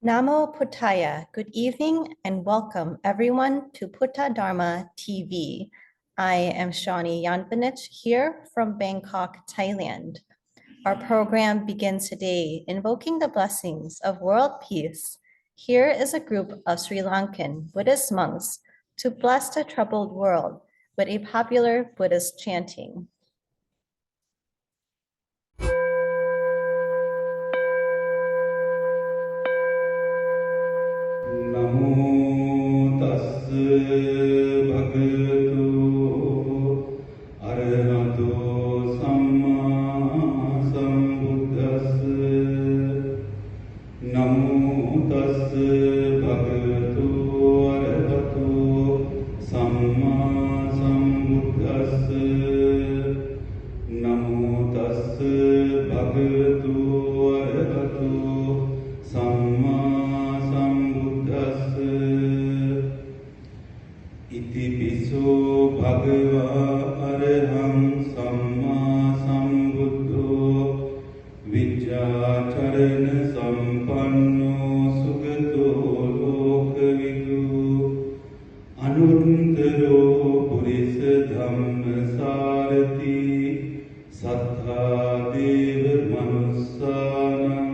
Namo Buddhaya. Good evening and welcome everyone to Buddha Dharma TV. I am Shawnee Yanpanich here from Bangkok, Thailand. Our program begins today invoking the blessings of world peace. Here is a group of Sri Lankan Buddhist monks to bless the troubled world with a popular Buddhist chanting. Namo tassa bhagavato arahato samma sambuddhassa. Namo tassa bhagavato arahato samma sambuddhassa. Namo tassa bhagavato arahato samma Itipiso bhagava araham samma sambuddho vichacharana sampanno sugato lokavidu anuttaro purisa dhamma sarati sattha deva manussanam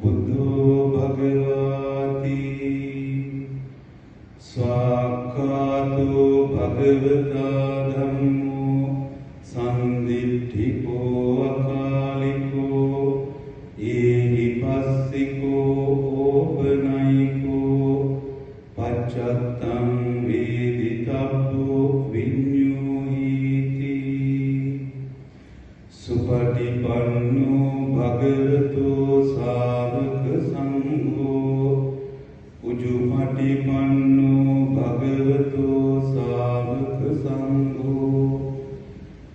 buddho bhagavati Swakato bhagavata dhammo sanditthiko akaliko ehipassiko opanayiko pacchattam veditabbo vinyuhiti supatipanno bhagavato sāvaka sangho Ujupatipanno bhagavato sāvaka sangho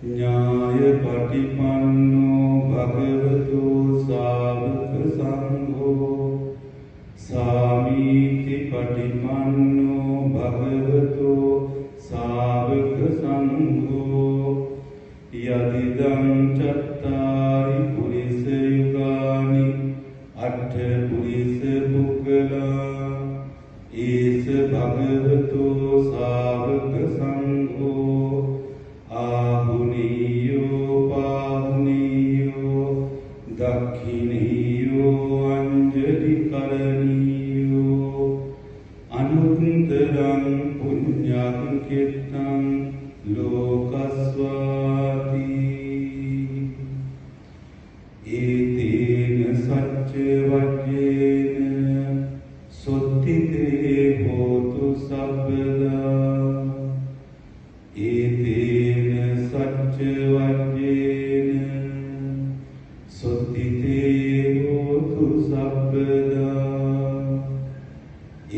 Nyāyapatipanno bhagavato sāvaka sangho Sāmīti patipanno bhagavato sāvaka sangho Yadidam cattari purisa yugani aṭṭha purisa puggala Esa bhagavato sāvaka sangho ahuniyo pahuniyo dakkhiniyo anjali karaniyo anuttaram punyam kirtam lokasvati etena sacca vajjena sottite hotu sabbada etena sacca vajjena sottite hotu sabbada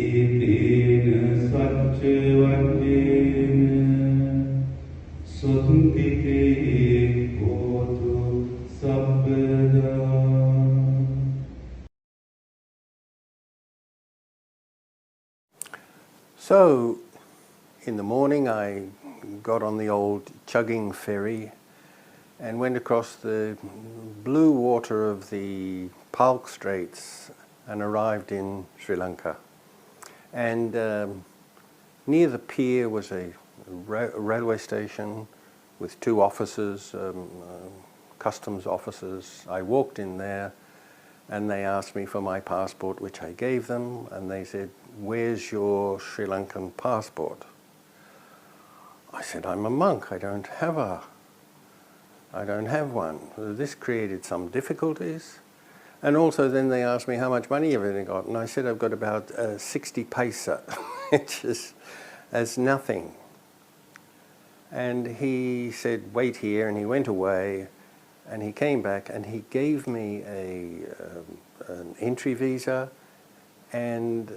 etena sacca vajjena sottite hotu sabbada. So, in the morning I got on the old chugging ferry and went across the blue water of the Palk Straits and arrived in Sri Lanka. And near the pier was a railway station with two officers, customs officers. I walked in there and they asked me for my passport, which I gave them, and they said, "Where's your Sri Lankan passport?" I said, "I'm a monk, I don't have one." This created some difficulties. And also then they asked me how much money have I got, and I said I've got about 60 paisa, which is as nothing. And he said, "Wait here," and he went away. And he came back and he gave me an entry visa, and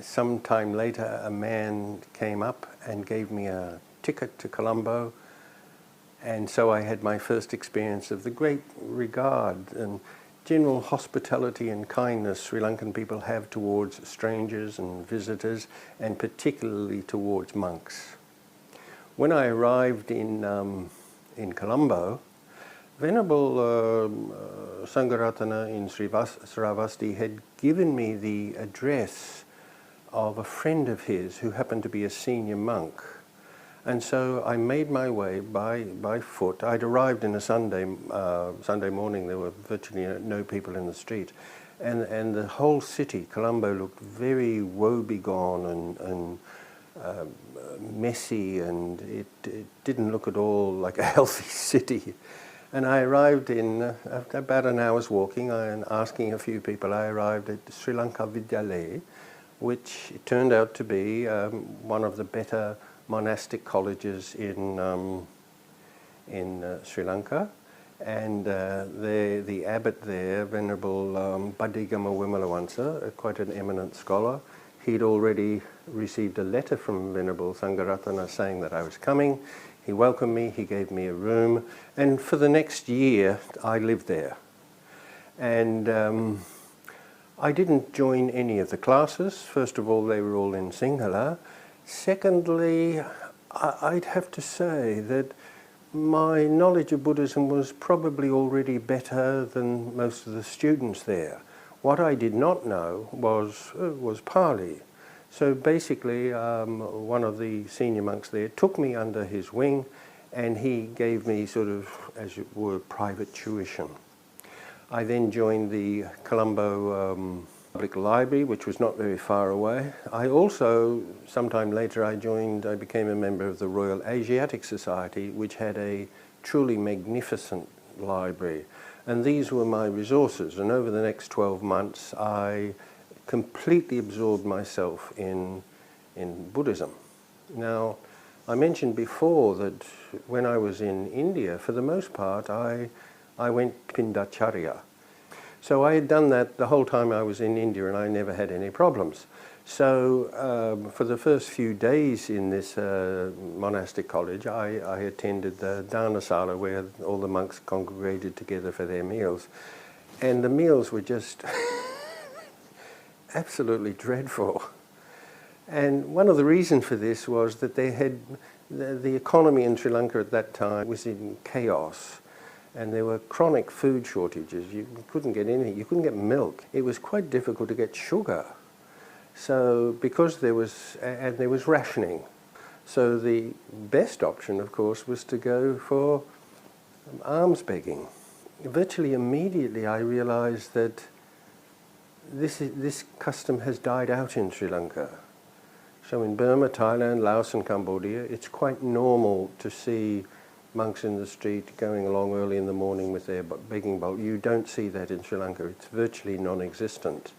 some time later a man came up and gave me a ticket to Colombo, and so I had my first experience of the great regard and general hospitality and kindness Sri Lankan people have towards strangers and visitors, and particularly towards monks. When I arrived in Colombo, Venerable Sangharatana in Sravasti had given me the address of a friend of his who happened to be a senior monk. And so I made my way by foot. I'd arrived in a Sunday morning. There were virtually no people in the street. And the whole city, Colombo, looked very woebegone and messy, and it didn't look at all like a healthy city. And I arrived in, after about an hour's walking and asking a few people, I arrived at Sri Lanka Vidyalaya, which turned out to be one of the better monastic colleges in Sri Lanka. And the abbot there, Venerable Badigama Wimalawansa, quite an eminent scholar, he'd already received a letter from Venerable Sangharatana saying that I was coming. He welcomed me, he gave me a room, and for the next year I lived there. And I didn't join any of the classes. First of all, they were all in Sinhala. Secondly, I'd have to say that my knowledge of Buddhism was probably already better than most of the students there. What I did not know was Pali. So basically, one of the senior monks there took me under his wing, and he gave me sort of, as it were, private tuition. I then joined the Colombo Public Library, which was not very far away. I also, sometime later, I became a member of the Royal Asiatic Society, which had a truly magnificent library. And these were my resources. And over the next 12 months, I completely absorbed myself in Buddhism. Now, I mentioned before that when I was in India, for the most part, I went Pindacharya. So I had done that the whole time I was in India, and I never had any problems. So for the first few days in this monastic college, I attended the Dhanasala, where all the monks congregated together for their meals. And the meals were just absolutely dreadful. And one of the reasons for this was that they had the economy in Sri Lanka at that time was in chaos, and there were chronic food shortages. You couldn't get anything. You couldn't get milk. It was quite difficult to get sugar. So because there was rationing. So the best option, of course, was to go for alms begging. Virtually immediately I realized that this custom has died out in Sri Lanka. So in Burma, Thailand, Laos and Cambodia, it's quite normal to see monks in the street going along early in the morning with their begging bowl. You don't see that in Sri Lanka. It's virtually non-existent.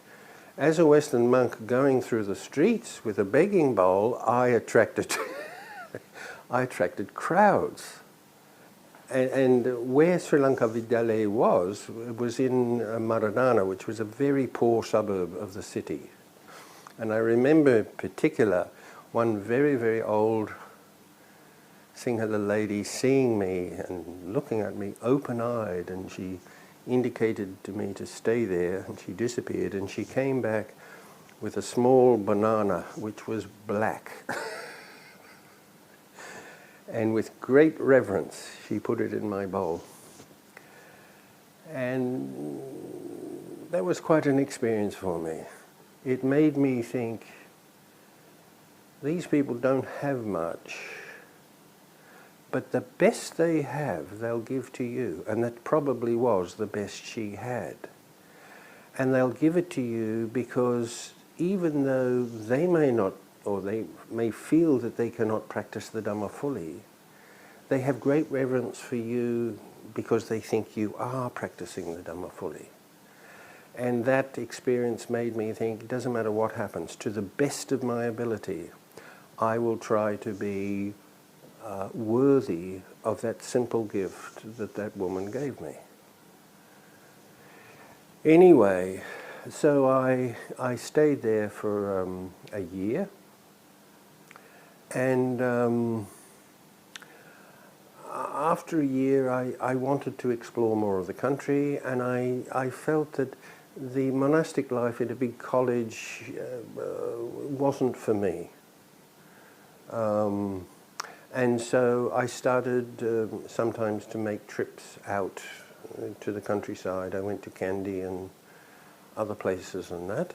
As a Western monk going through the streets with a begging bowl, I attracted crowds. And where Sri Lanka Vidyalaya was in Maradana, which was a very poor suburb of the city. And I remember in particular one very, very old Sinhala lady seeing me and looking at me open-eyed, and she indicated to me to stay there, and she disappeared, and she came back with a small banana which was black. And with great reverence, she put it in my bowl. And that was quite an experience for me. It made me think, these people don't have much, but the best they have, they'll give to you. And that probably was the best she had. And they'll give it to you because even though they may not, or they may feel that they cannot practice the Dhamma fully, they have great reverence for you because they think you are practicing the Dhamma fully. And that experience made me think, it doesn't matter what happens, to the best of my ability, I will try to be worthy of that simple gift that woman gave me. Anyway, so I stayed there for a year, and after a year I wanted to explore more of the country, and I felt that the monastic life in a big college wasn't for me. And so I started sometimes to make trips out to the countryside. I went to Kandy and other places and that.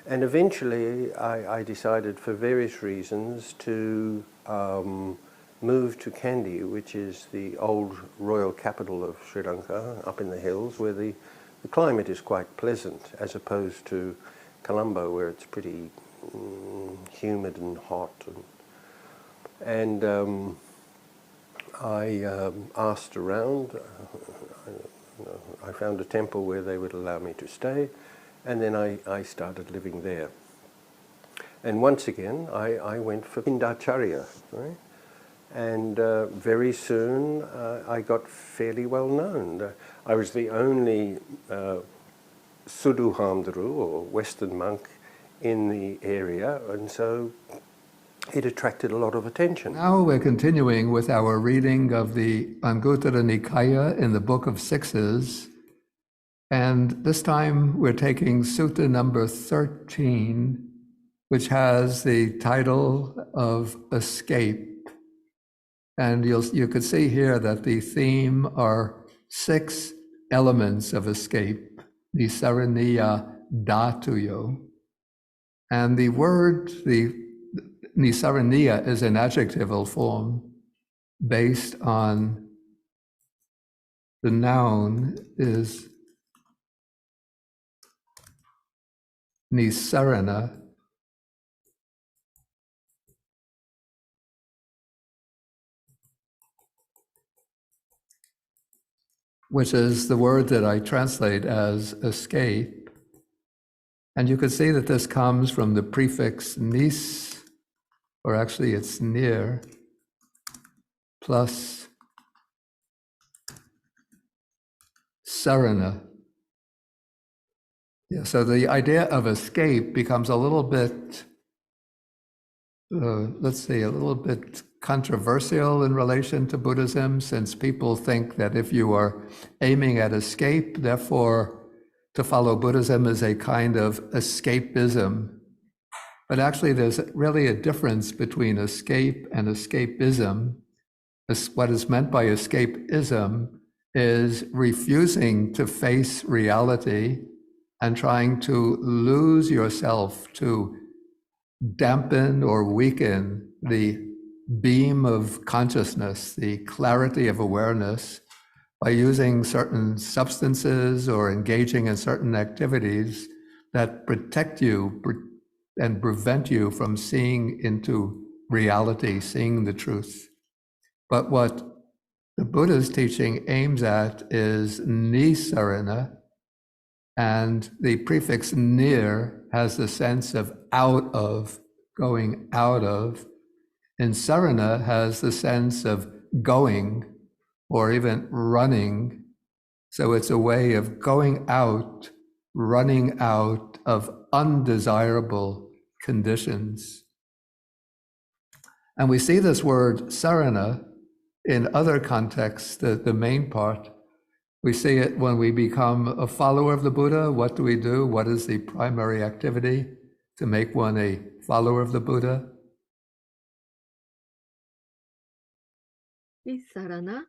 And eventually I decided for various reasons to move to Kandy, which is the old royal capital of Sri Lanka, up in the hills, where the climate is quite pleasant, as opposed to Colombo, where it's pretty humid and hot. And I asked around. I found a temple where they would allow me to stay, and then I started living there. And once again, I went for Pindacharya, right? And very soon I got fairly well known. I was the only Sudu Hamdru, or Western monk, in the area, and so it attracted a lot of attention. Now we're continuing with our reading of the Anguttara Nikaya in the Book of Sixes, and this time we're taking Sutta number 13, which has the title of Escape. And you could see here that the theme are 6 elements of escape, Nisaraniya Dhatuyo. And the word, the Nisaraniya, is an adjectival form based on the noun is Nisarana, which is the word that I translate as escape. And you can see that this comes from the prefix nis, or actually it's near, plus sarana. Yeah, so the idea of escape becomes a little bit, let's say, a little bit controversial in relation to Buddhism, since people think that if you are aiming at escape, therefore to follow Buddhism is a kind of escapism. But actually there's really a difference between escape and escapism. What is meant by escapism is refusing to face reality and trying to lose yourself, to dampen or weaken the beam of consciousness, the clarity of awareness, by using certain substances or engaging in certain activities that protect you and prevent you from seeing into reality, seeing the truth. But what the Buddha's teaching aims at is nisarana, and the prefix near has the sense of out of, going out of, and sarana has the sense of going, or even running. So it's a way of going out, running out of undesirable conditions. And we see this word sarana in other contexts, the main part. We see it when we become a follower of the Buddha. What do we do? What is the primary activity to make one a follower of the Buddha? Sarana.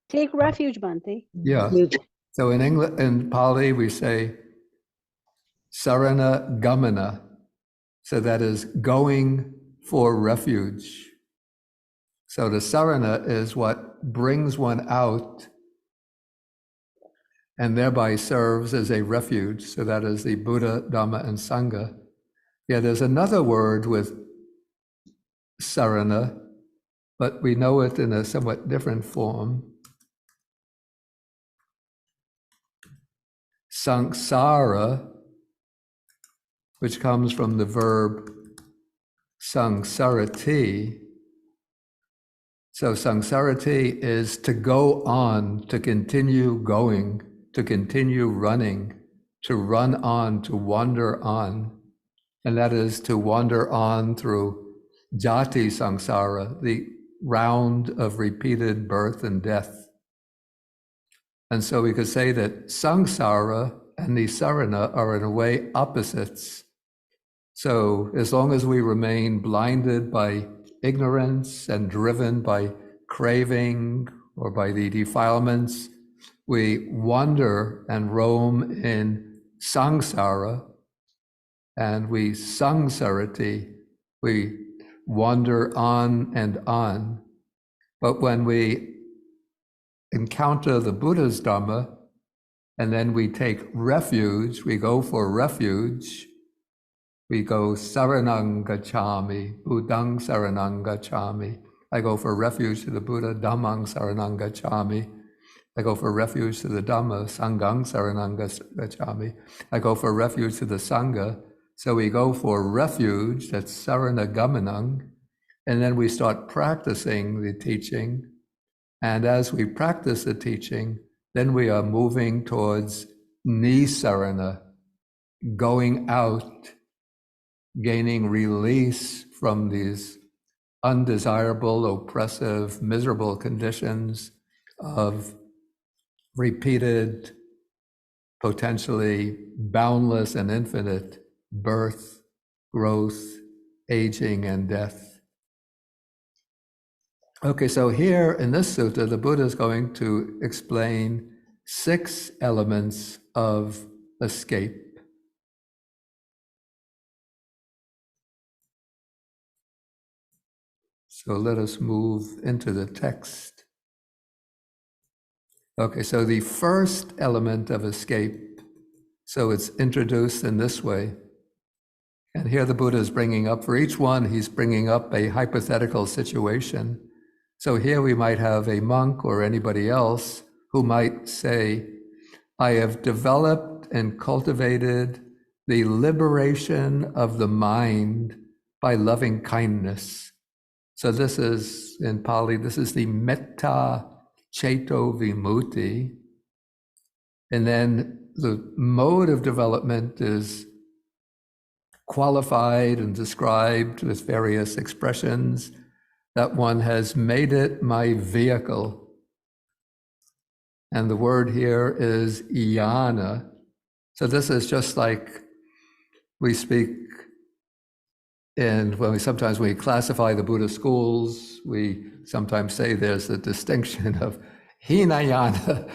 Take refuge, Bhante. Yeah. So in English, in Pali, we say sarana gamana. So that is going for refuge. So the sarana is what brings one out and thereby serves as a refuge. So that is the Buddha, Dhamma, and Sangha. Yeah, there's another word with sarana, but we know it in a somewhat different form. Samsara, which comes from the verb sangsarati. So sangsarati is to go on, to continue going, to continue running, to run on, to wander on. And that is to wander on through jati samsara, the round of repeated birth and death. And so we could say that samsara and nisarana are in a way opposites. So as long as we remain blinded by ignorance and driven by craving or by the defilements, we wander and roam in samsara, and we samsarati, we wander on and on. But when we encounter the Buddha's Dharma, and then we take refuge, we go for refuge, we go saranang gacchami, Buddhang saranang gacchami. I go for refuge to the Buddha, Dhammang saranang gacchami. I go for refuge to the Dhamma, Sanghang saranang gacchami. I go for refuge to the Sangha. So we go for refuge, that's saranagamanang, and then we start practicing the teaching. And as we practice the teaching, then we are moving towards nisarana, going out, gaining release from these undesirable, oppressive, miserable conditions of repeated, potentially boundless and infinite birth, growth, aging, and death. Okay, so here in this sutta, the Buddha is going to explain 6 elements of escape. So let us move into the text. Okay, so the first element of escape, so it's introduced in this way. And here the Buddha is bringing up, for each one, he's bringing up a hypothetical situation. So here we might have a monk or anybody else who might say, I have developed and cultivated the liberation of the mind by loving kindness. So this is, in Pali, this is the metta ceto vimutti. And then the mode of development is qualified and described with various expressions, that one has made it my vehicle. And the word here is jnana. So this is just like we speak sometimes we classify the Buddhist schools, we sometimes say there's a distinction of Hinayana,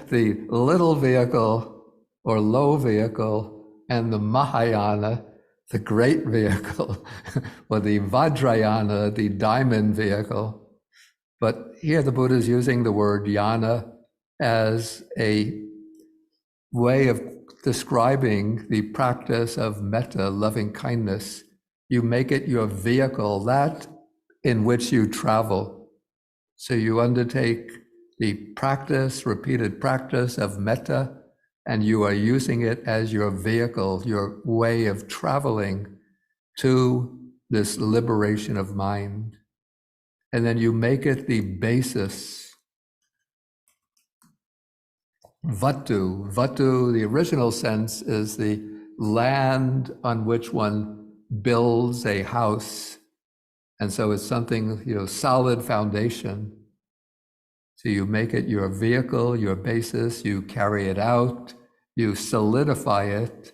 the little vehicle or low vehicle, and the Mahayana, the great vehicle, or the Vajrayana, the diamond vehicle. But here the Buddha is using the word jnana as a way of describing the practice of metta, loving kindness. You make it your vehicle, that in which you travel. So you undertake the practice, repeated practice of metta, and you are using it as your vehicle, your way of traveling to this liberation of mind. And then you make it the basis. Vatu. Vatu, the original sense, is the land on which one builds a house. And so it's something, solid foundation. So you make it your vehicle, your basis, you carry it out, you solidify it,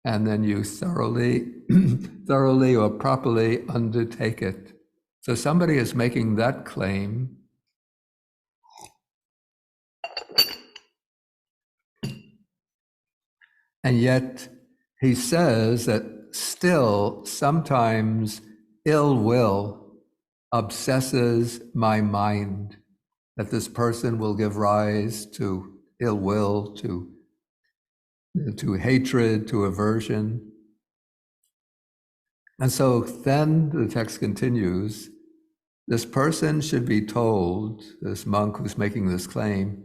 and then you thoroughly or properly undertake it. So somebody is making that claim. And yet he says that still sometimes ill will obsesses my mind, that this person will give rise to ill will, to hatred, to aversion. And so then the text continues, this person should be told, this monk who's making this claim,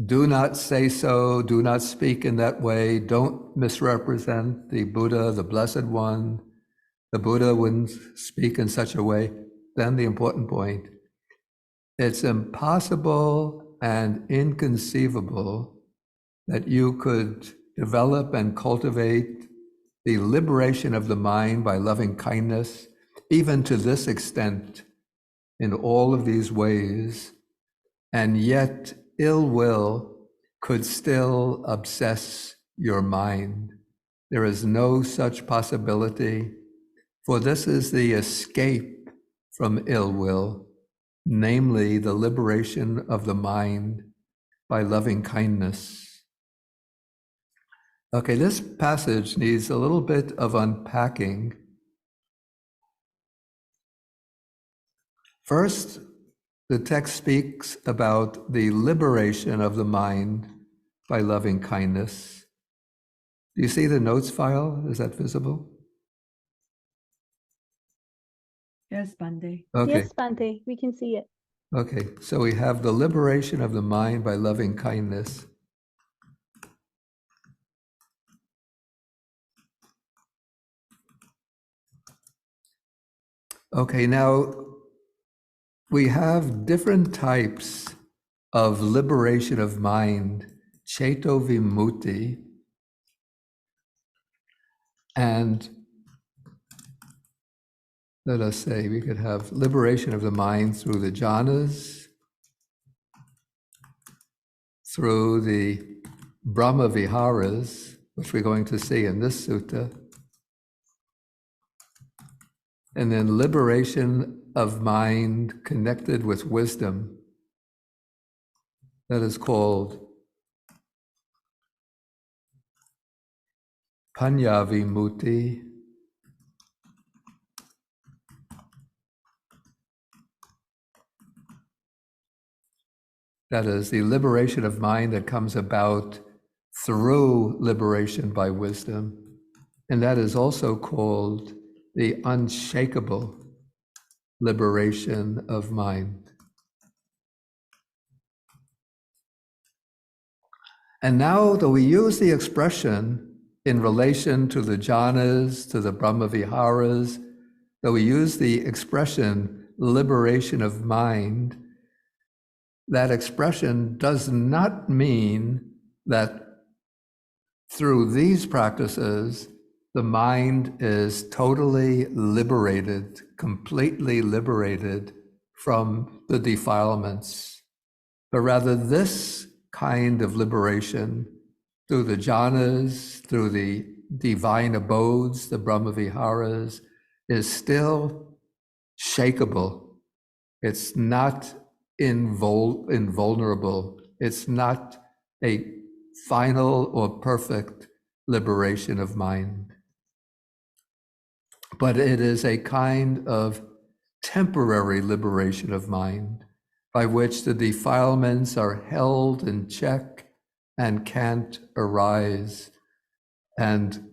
do not say so, do not speak in that way, don't misrepresent the Buddha, the Blessed One. The Buddha wouldn't speak in such a way. Then the important point, it's impossible and inconceivable that you could develop and cultivate the liberation of the mind by loving kindness, even to this extent, in all of these ways, and yet ill will could still obsess your mind. There is no such possibility, for this is the escape from ill will, namely the liberation of the mind by loving kindness. Okay, this passage needs a little bit of unpacking. First, the text speaks about the liberation of the mind by loving kindness. Do you see the notes file? Is that visible? Yes, Bande. Okay. Yes, Bante, we can see it. Okay, so we have the liberation of the mind by loving kindness. Okay, now we have different types of liberation of mind, Cheto Vimutti, and let us say we could have liberation of the mind through the jhanas, through the Brahma Viharas, which we're going to see in this sutta, and then liberation of mind connected with wisdom. That is called Panya Vimutti. That is the liberation of mind that comes about through liberation by wisdom. And that is also called the unshakable liberation of mind. And now that we use the expression in relation to the jhanas, to the Brahma Viharas, that we use the expression liberation of mind, that expression does not mean that through these practices, the mind is totally liberated, completely liberated from the defilements, but rather this kind of liberation through the jhanas, through the divine abodes, the Brahma Viharas, is still shakable. It's not invulnerable. It's not a final or perfect liberation of mind, but it is a kind of temporary liberation of mind by which the defilements are held in check and can't arise and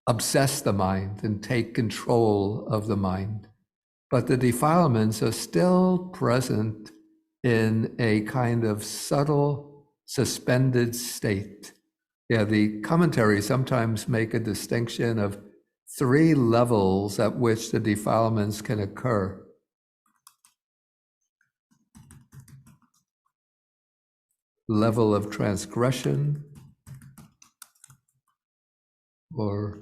obsess the mind and take control of the mind. But the defilements are still present in a kind of subtle, suspended state. Yeah, the commentaries sometimes make a distinction of 3 levels at which the defilements can occur. Level of transgression, or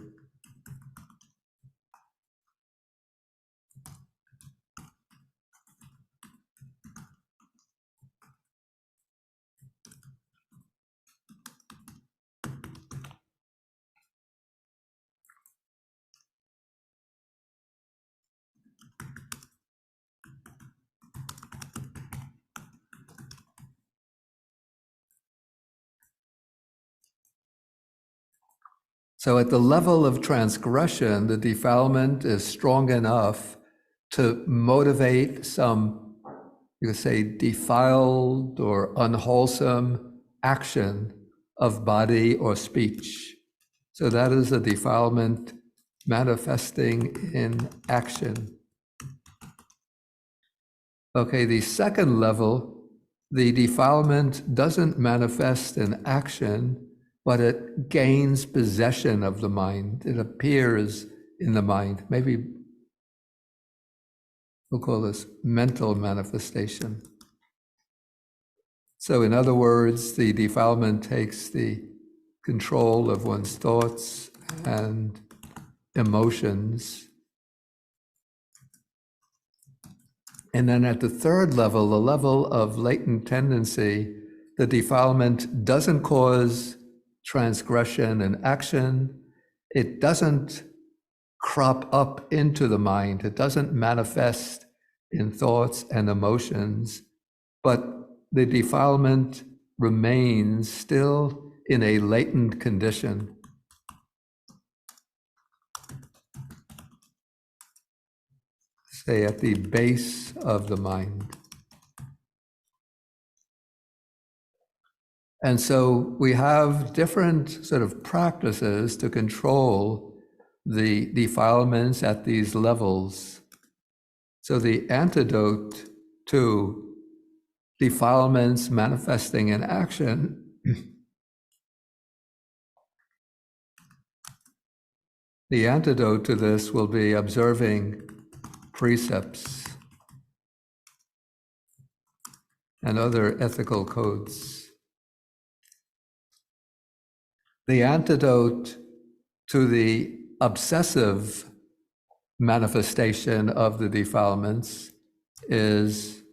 so at the level of transgression, the defilement is strong enough to motivate some, you could say, defiled or unwholesome action of body or speech. So that is a defilement manifesting in action. Okay, the second level, the defilement doesn't manifest in action, but it gains possession of the mind. It appears in the mind. Maybe we'll call this mental manifestation. So in other words, the defilement takes the control of one's thoughts and emotions. And then at the third level, the level of latent tendency, the defilement doesn't cause transgression and action. It doesn't crop up into the mind. It doesn't manifest in thoughts and emotions, but the defilement remains still in a latent condition. Say at the base of the mind. And so we have different sort of practices to control the defilements at these levels. So the antidote to defilements manifesting in action the antidote to this will be observing precepts and other ethical codes. The antidote to the obsessive manifestation of the defilements is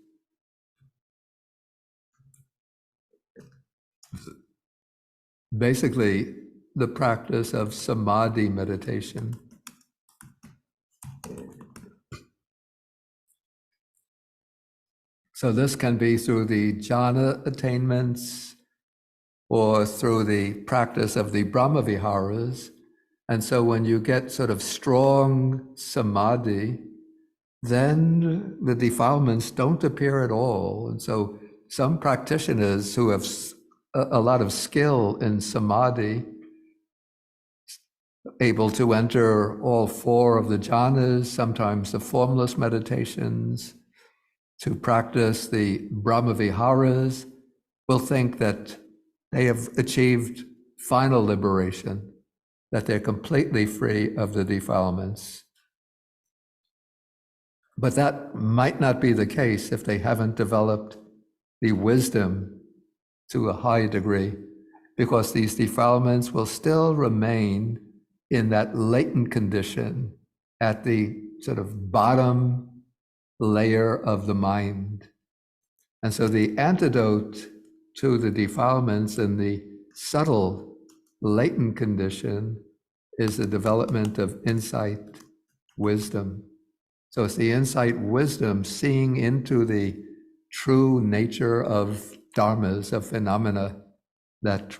basically the practice of samadhi meditation. So this can be through the jhana attainments or through the practice of the Brahma Viharas. And so when you get sort of strong samadhi, then the defilements don't appear at all. And so some practitioners who have a lot of skill in samadhi, able to enter all four of the jhanas, sometimes the formless meditations, to practice the Brahma Viharas, will think that they have achieved final liberation, that they're completely free of the defilements. But that might not be the case if they haven't developed the wisdom to a high degree, because these defilements will still remain in that latent condition at the sort of bottom layer of the mind. And so the antidote to the defilements in the subtle latent condition is the development of insight, wisdom. So it's the insight, wisdom, seeing into the true nature of dharmas, of phenomena, that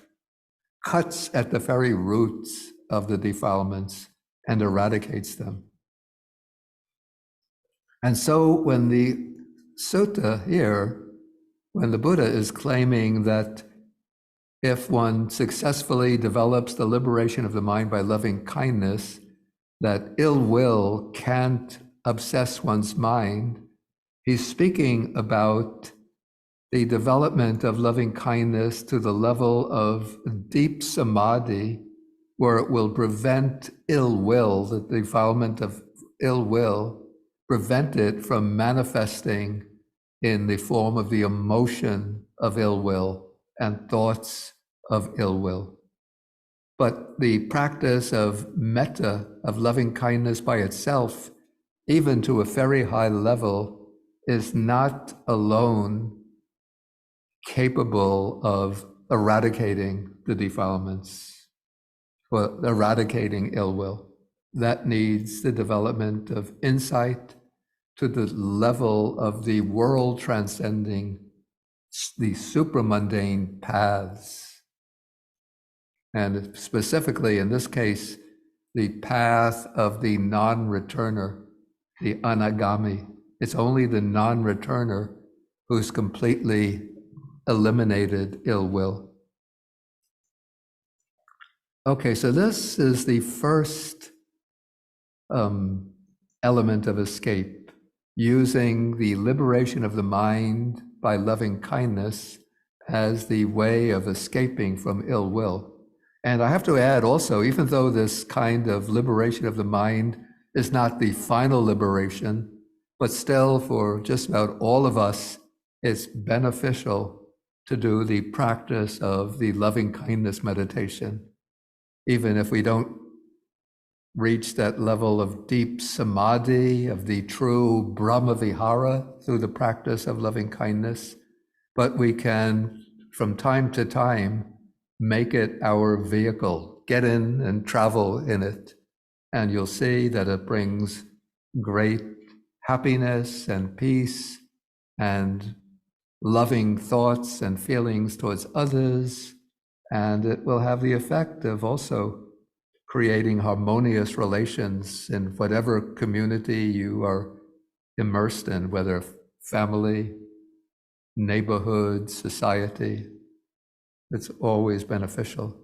cuts at the very roots of the defilements and eradicates them. And so when the sutta here, when the Buddha is claiming that if one successfully develops the liberation of the mind by loving kindness, that ill will can't obsess one's mind, he's speaking about the development of loving kindness to the level of deep samadhi, where it will prevent ill will, the defilement of ill will, prevent it from manifesting in the form of the emotion of ill will and thoughts of ill will. But the practice of metta, of loving kindness by itself, even to a very high level, is not alone capable of eradicating the defilements or eradicating ill will. That needs the development of insight to the level of the world transcending the supramundane paths. And specifically in this case, the path of the non-returner, the anagami. It's only the non-returner who's completely eliminated ill will. Okay, so this is the first element of escape, using the liberation of the mind by loving kindness as the way of escaping from ill will. And I have to add also, even though this kind of liberation of the mind is not the final liberation, but still for just about all of us, it's beneficial to do the practice of the loving kindness meditation, even if we don't reach that level of deep samadhi, of the true Brahma Vihara through the practice of loving kindness, but we can, from time to time, make it our vehicle, get in and travel in it, and you'll see that it brings great happiness and peace and loving thoughts and feelings towards others, and it will have the effect of also creating harmonious relations in whatever community you are immersed in, whether family, neighborhood, society. It's always beneficial.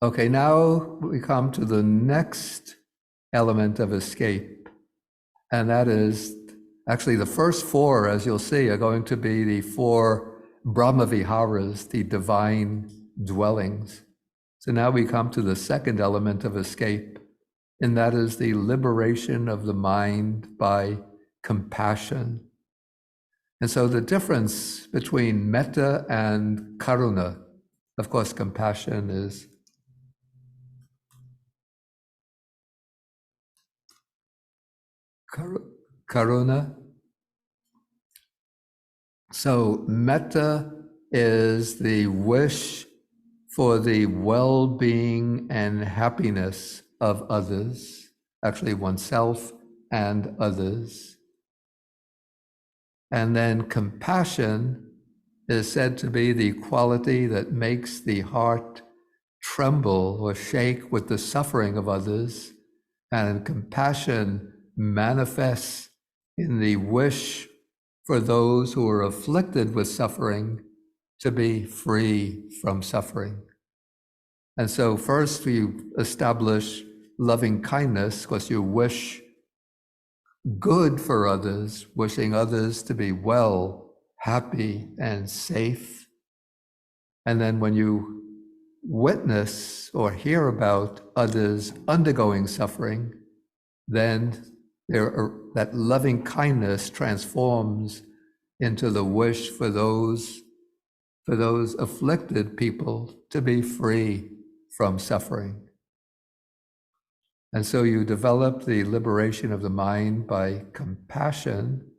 Okay, now we come to the next element of escape, and that is actually the first four, as you'll see, are going to be the four Brahmaviharas, the divine dwellings. So now we come to the second element of escape, and that is the liberation of the mind by compassion. And so the difference between metta and karuna, of course, compassion is karuna. So metta is the wish for the well-being and happiness of others, actually oneself and others. And then compassion is said to be the quality that makes the heart tremble or shake with the suffering of others. And compassion manifests in the wish for those who are afflicted with suffering to be free from suffering. And so first you establish loving kindness because you wish good for others, wishing others to be well, happy, and safe. And then when you witness or hear about others undergoing suffering, then that loving kindness transforms into the wish for those afflicted people to be free from suffering. And so you develop the liberation of the mind by compassion.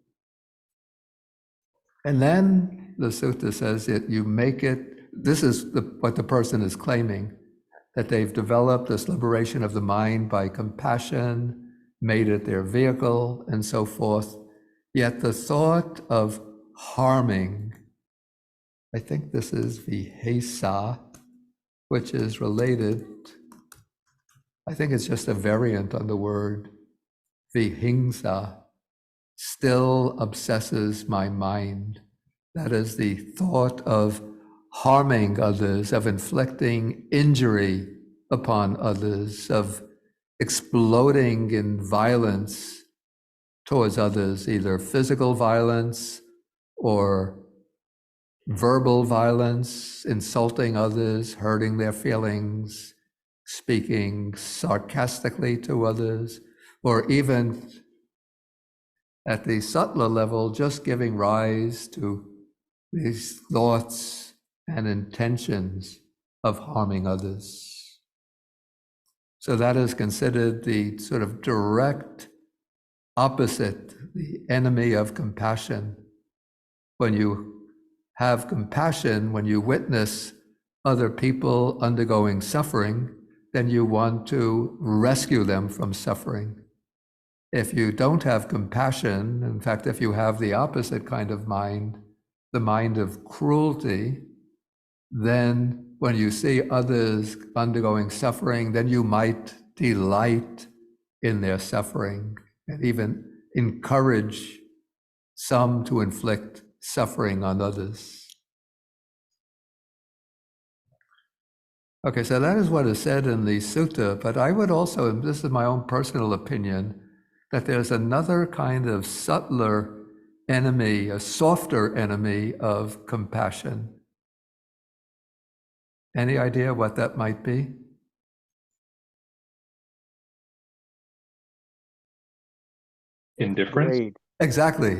And then the sutta says that you make it, this is what the person is claiming, that they've developed this liberation of the mind by compassion, made it their vehicle, and so forth. Yet the thought of harming, I think this is vihesa, which is related, I think it's just a variant on the word vihingsa, still obsesses my mind. That is the thought of harming others, of inflicting injury upon others, of exploding in violence towards others, either physical violence or verbal violence, insulting others, hurting their feelings, speaking sarcastically to others, or even at the subtler level, just giving rise to these thoughts and intentions of harming others. So that is considered the sort of direct opposite, the enemy of compassion. When you have compassion, when you witness other people undergoing suffering, then you want to rescue them from suffering. If you don't have compassion, in fact, if you have the opposite kind of mind, the mind of cruelty, then when you see others undergoing suffering, then you might delight in their suffering and even encourage some to inflict suffering on others. Okay, so that is what is said in the sutta, but I would also, and this is my own personal opinion, that there's another kind of subtler enemy, a softer enemy of compassion. Any idea what that might be? Indifference? Great. Exactly.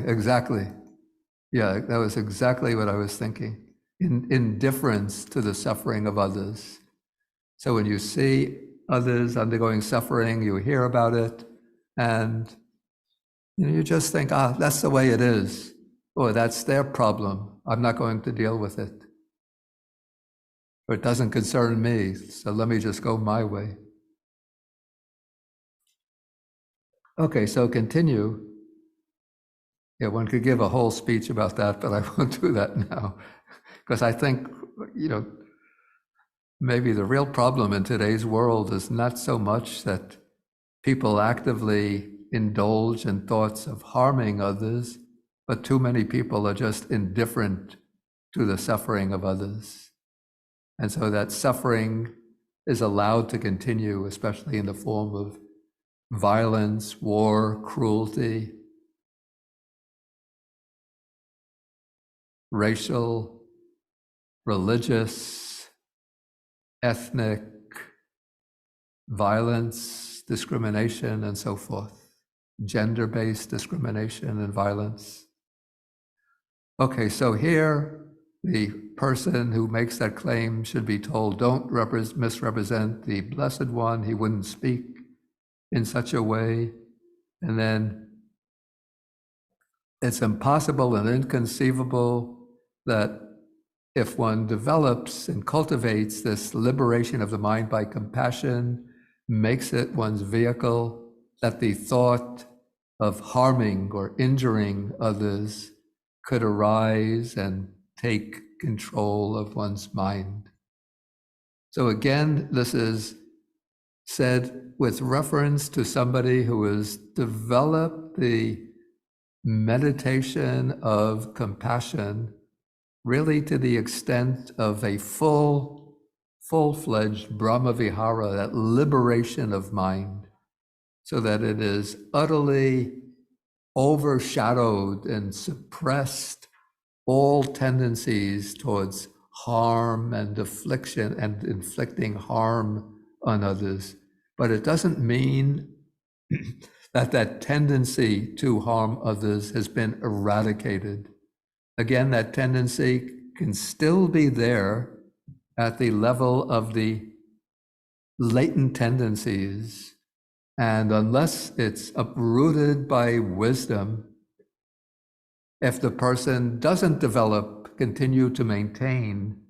Yeah, that was exactly what I was thinking. Indifference to the suffering of others. So when you see others undergoing suffering, you hear about it, and you just think, that's the way it is, or that's their problem. I'm not going to deal with it. Or it doesn't concern me, so let me just go my way. Okay, so continue. Yeah, one could give a whole speech about that, but I won't do that now. Because I think, maybe the real problem in today's world is not so much that people actively indulge in thoughts of harming others, but too many people are just indifferent to the suffering of others. And so that suffering is allowed to continue, especially in the form of violence, war, cruelty, racial, religious, ethnic violence, discrimination, and so forth, gender-based discrimination and violence. Okay, so here, the person who makes that claim should be told, don't misrepresent the Blessed One. He wouldn't speak in such a way. And then it's impossible and inconceivable that if one develops and cultivates this liberation of the mind by compassion, makes it one's vehicle, that the thought of harming or injuring others could arise and take control of one's mind. So again, this is said with reference to somebody who has developed the meditation of compassion really to the extent of a full-fledged Brahmavihara, that liberation of mind, so that it is utterly overshadowed and suppressed all tendencies towards harm and affliction and inflicting harm on others. But it doesn't mean that that tendency to harm others has been eradicated. Again, that tendency can still be there at the level of the latent tendencies. And unless it's uprooted by wisdom, if the person doesn't continue to maintain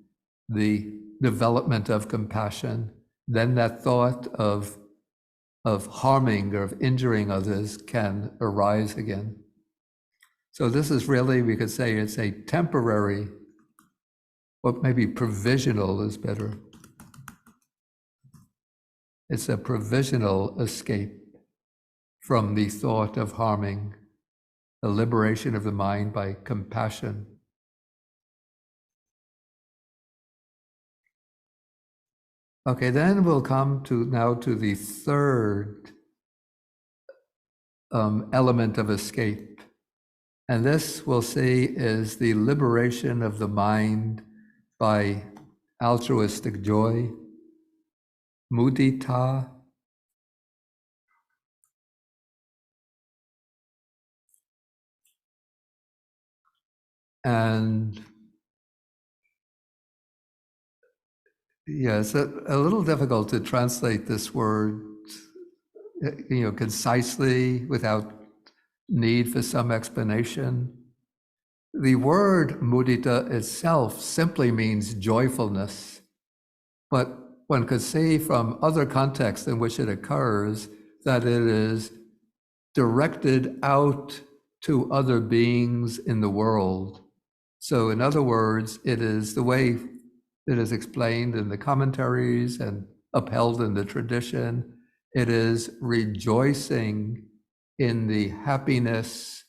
the development of compassion, then that thought of harming or of injuring others can arise again. So this is really, we could say it's a temporary, or maybe provisional is better. It's a provisional escape from the thought of harming, the liberation of the mind by compassion. Okay, then we'll come now to the third element of escape. And this, we'll see, is the liberation of the mind by altruistic joy, mudita. And yeah, it's a little difficult to translate this word, concisely without need for some explanation. The word mudita itself simply means joyfulness, but one could see from other contexts in which it occurs that it is directed out to other beings in the world. So in other words, it is the way it is explained in the commentaries and upheld in the tradition. It is rejoicing in the happiness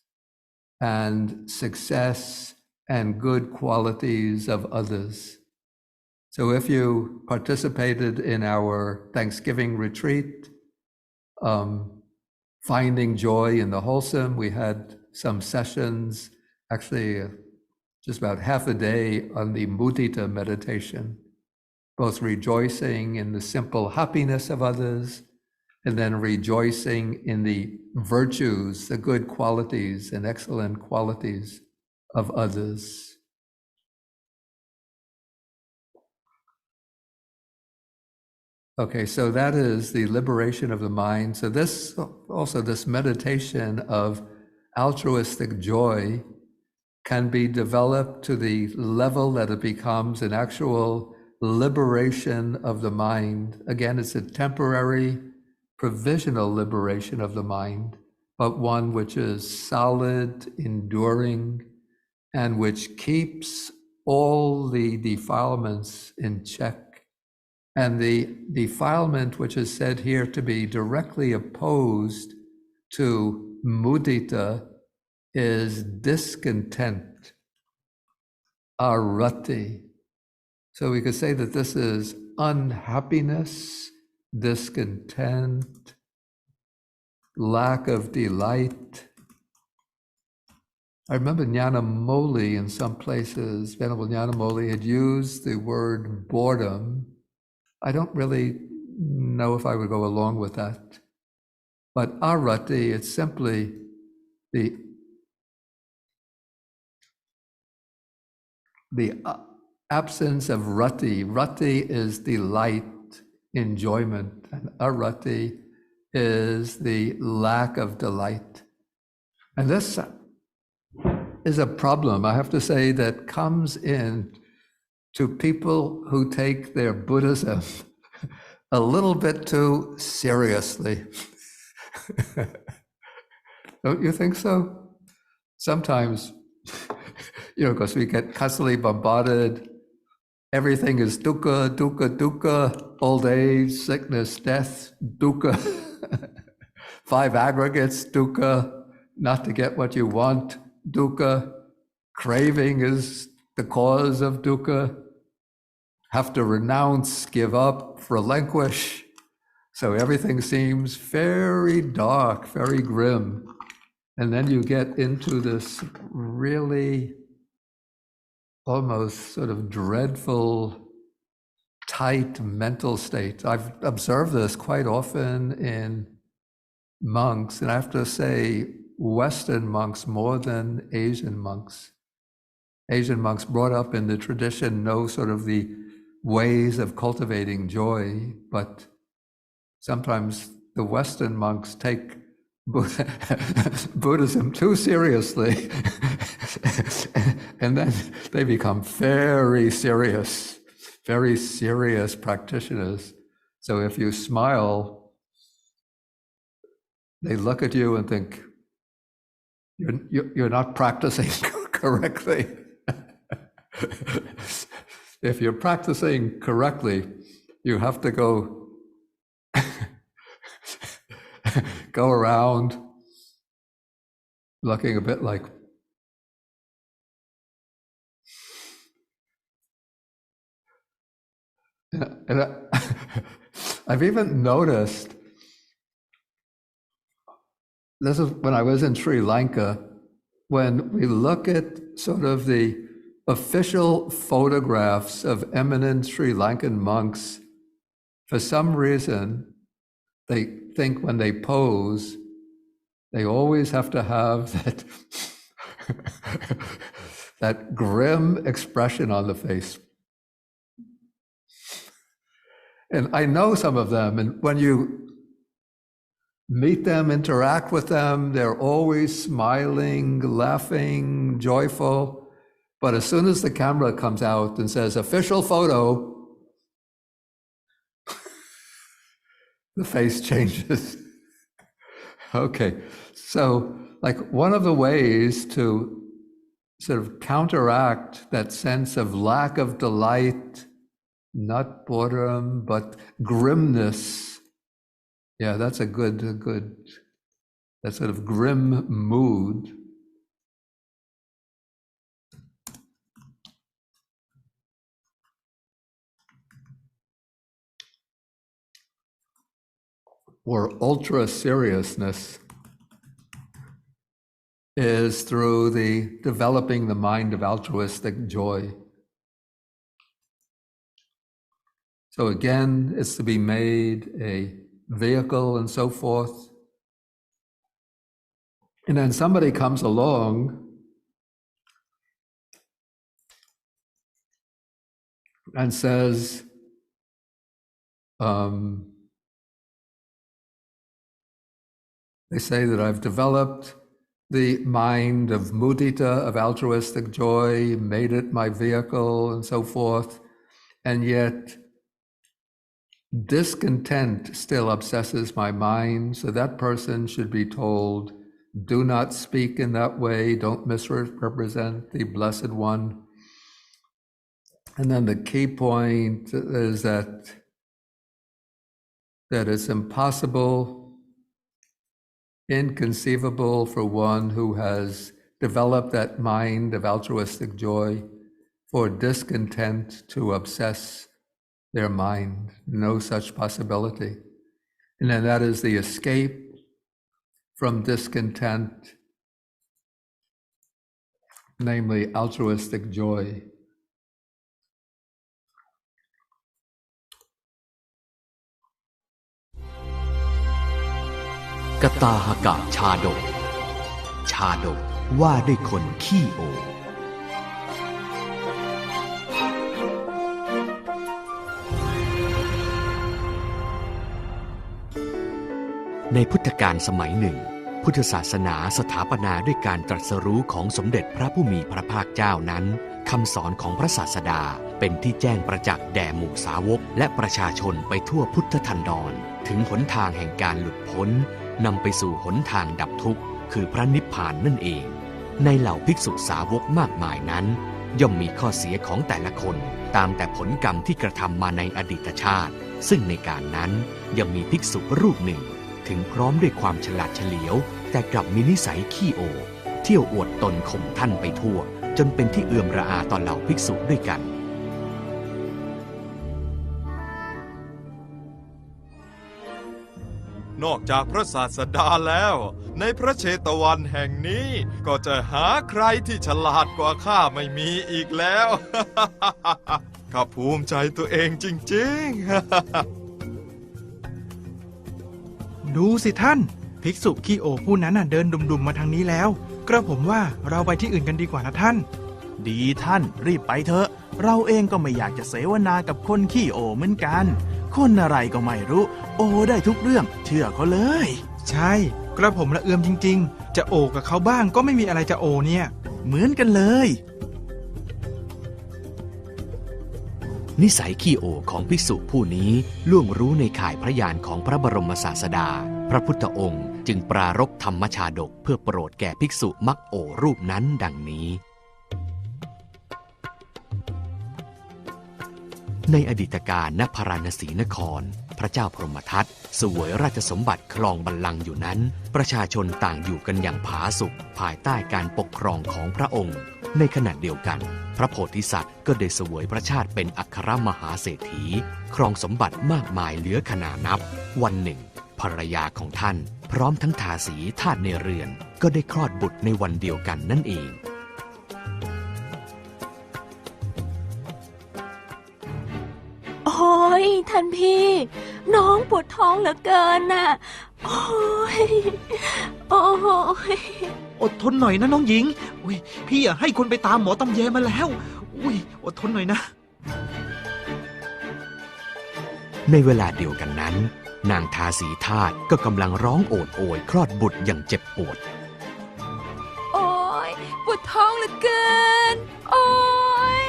and success and good qualities of others. So if you participated in our Thanksgiving retreat, finding joy in the wholesome, we had some sessions, actually just about half a day on the mudita meditation, both rejoicing in the simple happiness of others, and then rejoicing in the virtues, the good qualities and excellent qualities of others. Okay, so that is the liberation of the mind. So this meditation of altruistic joy can be developed to the level that it becomes an actual liberation of the mind. Again, it's a temporary, provisional liberation of the mind. but one which is solid, enduring, and which keeps all the defilements in check. And the defilement which is said here to be directly opposed to mudita is discontent, arati. So we could say that this is unhappiness, discontent, lack of delight. I remember Nyanamoli in some places, Venerable Nyanamoli had used the word boredom. I don't really know if I would go along with that. But arati, it's simply the absence of rati. Rati is delight, enjoyment, and arati is the lack of delight. And this is a problem, I have to say, that comes in to people who take their Buddhism a little bit too seriously. Don't you think so? Sometimes, because we get constantly bombarded. Everything is dukkha, dukkha, dukkha, old age, sickness, death, dukkha. 5 aggregates, dukkha, not to get what you want, dukkha. Craving is the cause of dukkha. Have to renounce, give up, relinquish. So everything seems very dark, very grim. And then you get into this really almost sort of dreadful, tight mental state. I've observed this quite often in monks, and I have to say Western monks more than Asian monks. Asian monks brought up in the tradition know sort of the ways of cultivating joy, but sometimes the Western monks take Buddhism too seriously, and then they become very serious practitioners. So if you smile, they look at you and think, you're not practicing correctly. If you're practicing correctly, you have to go around looking a bit like I've even noticed, this is when I was in Sri Lanka, when we look at sort of the official photographs of eminent Sri Lankan monks, for some reason, they think when they pose, they always have to have that, that grim expression on the face. And I know some of them, and when you meet them, interact with them, they're always smiling, laughing, joyful. But as soon as the camera comes out and says, official photo, the face changes. Okay, so like one of the ways to sort of counteract that sense of lack of delight, not boredom, but grimness. Yeah, that's a good, that sort of grim mood. Or ultra seriousness is through the developing the mind of altruistic joy. So again, it's to be made a vehicle and so forth. And then somebody comes along and says, they say that I've developed the mind of mudita, of altruistic joy, made it my vehicle and so forth, and yet discontent still obsesses my mind, so that person should be told, do not speak in that way, don't misrepresent the Blessed One. And then the key point is that it's impossible, inconceivable for one who has developed that mind of altruistic joy for discontent to obsess their mind. No such possibility. And then that is the escape from discontent, namely altruistic joy. กตาหกะชาดก ชาดกว่าด้วยคนขี้โอในพุทธกาลสมัยหนึ่งพุทธศาสนาสถาปนาด้วยการตรัสรู้ของสมเด็จพระผู้มีพระภาคเจ้านั้นคำสอนของพระศาสดาเป็นที่แจ้งประจักษ์แด่หมู่สาวกและประชาชนไปทั่วพุทธทันดรถึงหนทางแห่งการหลุดพ้นนำไปสู่หนทางดับทุกข์คือพระนิพพานนั่นเองในเหล่าภิกษุสาวกมากมายนั้นย่อมมีข้อเสียของแต่ละคนตามแต่ผลกรรมที่กระทำมาในอดีตชาติซึ่งในการนั้นยังมีภิกษุรูปหนึ่งถึงพร้อมด้วยความฉลาดเฉลียวแต่กลับมีนิสัยขี้โอเที่ยวอวดตนข่มท่านไปทั่วจนเป็นที่เอื่อมระอาต่อเหล่าภิกษุด้วยกันนอกจากพระศาสดาแล้วในพระเชตวันแห่งนี้ก็จะหาใครที่ฉลาดกว่าข้าไม่มีอีกแล้ว ข้าภูมิใจตัวเองจริงๆ ดูสิท่านภิกษุขี้โอผู้นั้นเดินดุมๆมาทางนี้แล้วกระผมว่าเราไปที่อื่นกันดีกว่านะท่านดีท่านรีบไปเถอะเราเองก็ไม่อยากจะเสวนากับคนขี้โอเหมือนกันคนอะไรก็ไม่รู้โอได้ทุกเรื่องเชื่อเขาเลยใช่กระผมละเอือมจริงๆจะโอกับเขาบ้างก็ไม่มีอะไรจะโอเนี่ยเหมือนกันเลยนิสัยขี้โอของภิกษุผู้นี้ล่วงรู้ในข่ายพระญาณของพระบรมศาสดาพระพุทธองค์จึงปรารภธรรมชาดกเพื่อโปรดแก่ภิกษุมักโอรูปนั้นดังนี้ในอดีตกาลณพาราณสีนครพระเจ้าพรหมทัตเสวยราชสมบัติครองบัลลังก์อยู่นั้นประชาชนต่างอยู่กันอย่างผาสุกภายใต้การปกครองของพระองค์ในขณะเดียวกันพระโพธิสัตว์ก็ได้เสวยพระชาติเป็นอัครมหาเศรษฐีครองสมบัติมากมายเหลือขนานับวันหนึ่งภรรยาของท่านพร้อมทั้งทาสีทาสในเรือนก็ได้คลอดบุตรในวันเดียวกันนั่นเองโอ้ยท่านพี่น้องปวดท้องเหลือเกินน่ะโอ้ยอดทนหน่อยนะน้องหญิงอุ้ยพี่ให้คนไปตามหมอตำแยมาแล้วอุ้ยอดทนหน่อยนะในเวลาเดียวกันนั้นนางทาสีทาสก็กำลังร้องโอดโอยคลอดบุตรอย่างเจ็บปวดโอ้ยปวดท้องเหลือเกินโอ้ย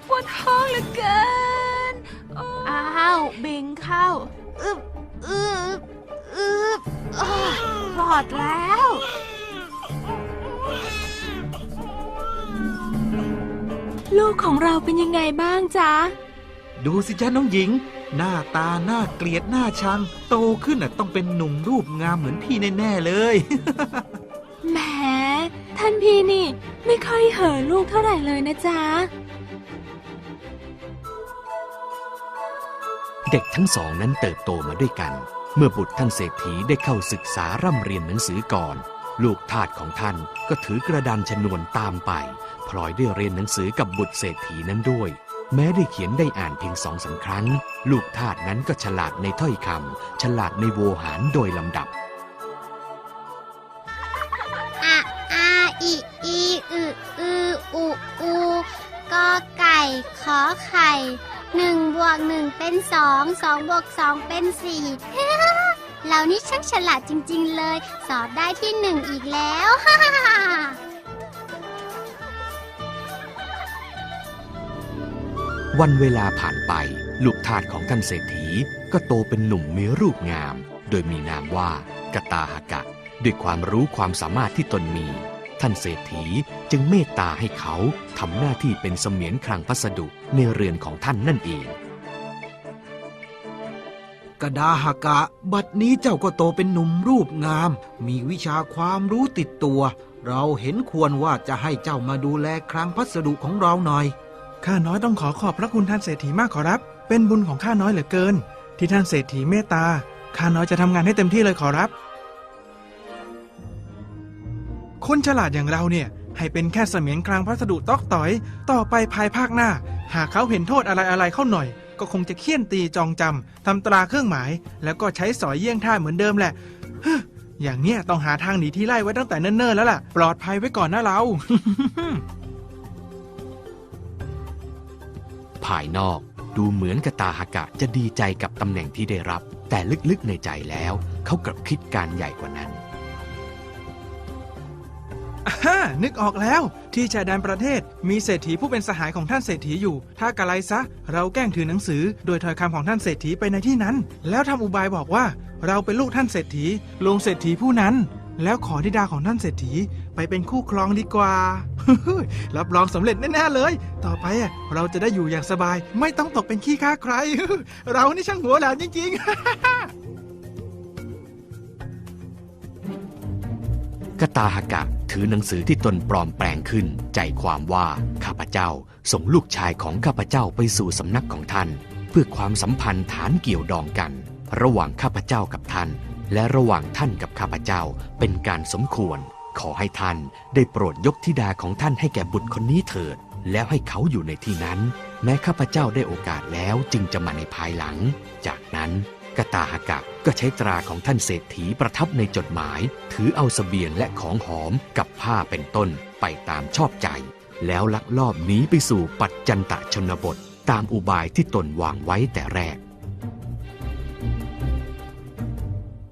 ปวดท้องเหลือเกินอ้าวบิงเข้าปลอดแล้วลูกของเราเป็นยังไงบ้างจ๊ะดูสิจ๊ะน้องหญิงหน้าตาน่าเกลียดน่าชังโตขึ้นต้องเป็นหนุ่มรูปงามเหมือนพี่แน่ๆเลย แหมท่านพี่นี่ไม่ค่อยเห่อลูกเท่าไหร่เลยนะจ๊ะเด็กทั้งสองนั้นเติบโตมาด้วยกันเมื่อบุตรท่านเศรษฐีได้เข้าศึกษาร่ำเรียนหนังสือก่อนลูกทาสของท่านก็ถือกระดานชนวนตามไปพลอยได้เรียนหนังสือกับบุตรเศรษฐีนั้นด้วยแม้ได้เขียนได้อ่านเพียง2-3 ครั้งลูกทาสนั้นก็ฉลาดในถ้อยคำฉลาดในโวหารโดยลำดับอีอึอูกอไก่ขอไข่1 บวก 1เป็น2 2 บวก 2เป็น4 เรานี่ช่างฉลาดจริงๆเลยสอบได้ที่1อีกแล้ววันเวลาผ่านไปลูกทาสของท่านเศรษฐีก็โตเป็นหนุ่มมีรูปงาม โดยมีนามว่ากตาหกะด้วยความรู้ความสามารถที่ตนมีท่านเศรษฐีจึงเมตตาให้เขาทำหน้าที่เป็นเสมียนคลังพัสดุในเรือนของท่านนั่นเองกดาหกะบัดนี้เจ้าก็โตเป็นหนุ่มรูปงามมีวิชาความรู้ติดตัวเราเห็นควรว่าจะให้เจ้ามาดูแลคลังพัสดุของเราหน่อยข้าน้อยต้องขอบพระคุณท่านเศรษฐีมากขอรับเป็นบุญของข้าน้อยเหลือเกินที่ท่านเศรษฐีเมตตาข้าน้อยจะทำงานให้เต็มที่เลยขอรับคนฉลาดอย่างเราเนี่ยให้เป็นแค่เสมียนคลังพัสดุตอกต่อยต่อไปภายภาคหน้าหากเขาเห็นโทษอะไรเข้าหน่อยก็คงจะเคี่ยนตีจองจำทำตราเครื่องหมายแล้วก็ใช้สอยเยี่ยงท่าเหมือนเดิมแหละอย่างเนี้ยต้องหาทางหนีที่ไล่ไว้ตั้งแต่เนิ่นๆแล้วล่ะปลอดภัยไว้ก่อนนะเรา ภายนอกดูเหมือนกตาหกะจะดีใจกับตำแหน่งที่ได้รับแต่ลึกๆในใจแล้วเขากลับคิดการใหญ่กว่านั้นนึกออกแล้วที่ชายแดนประเทศมีเศรษฐีผู้เป็นสหายของท่านเศรษฐีอยู่ถ้ากะไรซะเราแกล้งถือหนังสือโดยถ้อยคำของท่านเศรษฐีไปในที่นั้นแล้วทำอุบายบอกว่าเราเป็นลูกท่านเศรษฐีลงเศรษฐีผู้นั้นแล้วขอธิดาของท่านเศรษฐีไปเป็นคู่ครองดีกว่า รับรองสำเร็จแน่ๆเลยต่อไปเราจะได้อยู่อย่างสบายไม่ต้องตกเป็นขี้ข้าใคร เรานี่ช่างหัวแหลมจริงๆ กตาหกะถือหนังสือที่ตนปลอมแปลงขึ้นใจความว่าข้าพเจ้าส่งลูกชายของข้าพเจ้าไปสู่สำนักของท่านเพื่อความสัมพันธ์ฐานเกี่ยวดองกันระหว่างข้าพเจ้ากับท่านและระหว่างท่านกับข้าพเจ้าเป็นการสมควรขอให้ท่านได้โปรดยกธิดาของท่านให้แก่บุตรคนนี้เถิดแล้วให้เขาอยู่ในที่นั้นแม้ข้าพเจ้าได้โอกาสแล้วจึงจะมาในภายหลังจากนั้นกตาหกะก็ใช้ตราของท่านเศรษฐีประทับในจดหมายถือเอาเสบียงและของหอมกับผ้าเป็นต้นไปตามชอบใจแล้วลักลอบหนีไปสู่ปัจจันตชนบทตามอุบายที่ตนวางไว้แต่แรก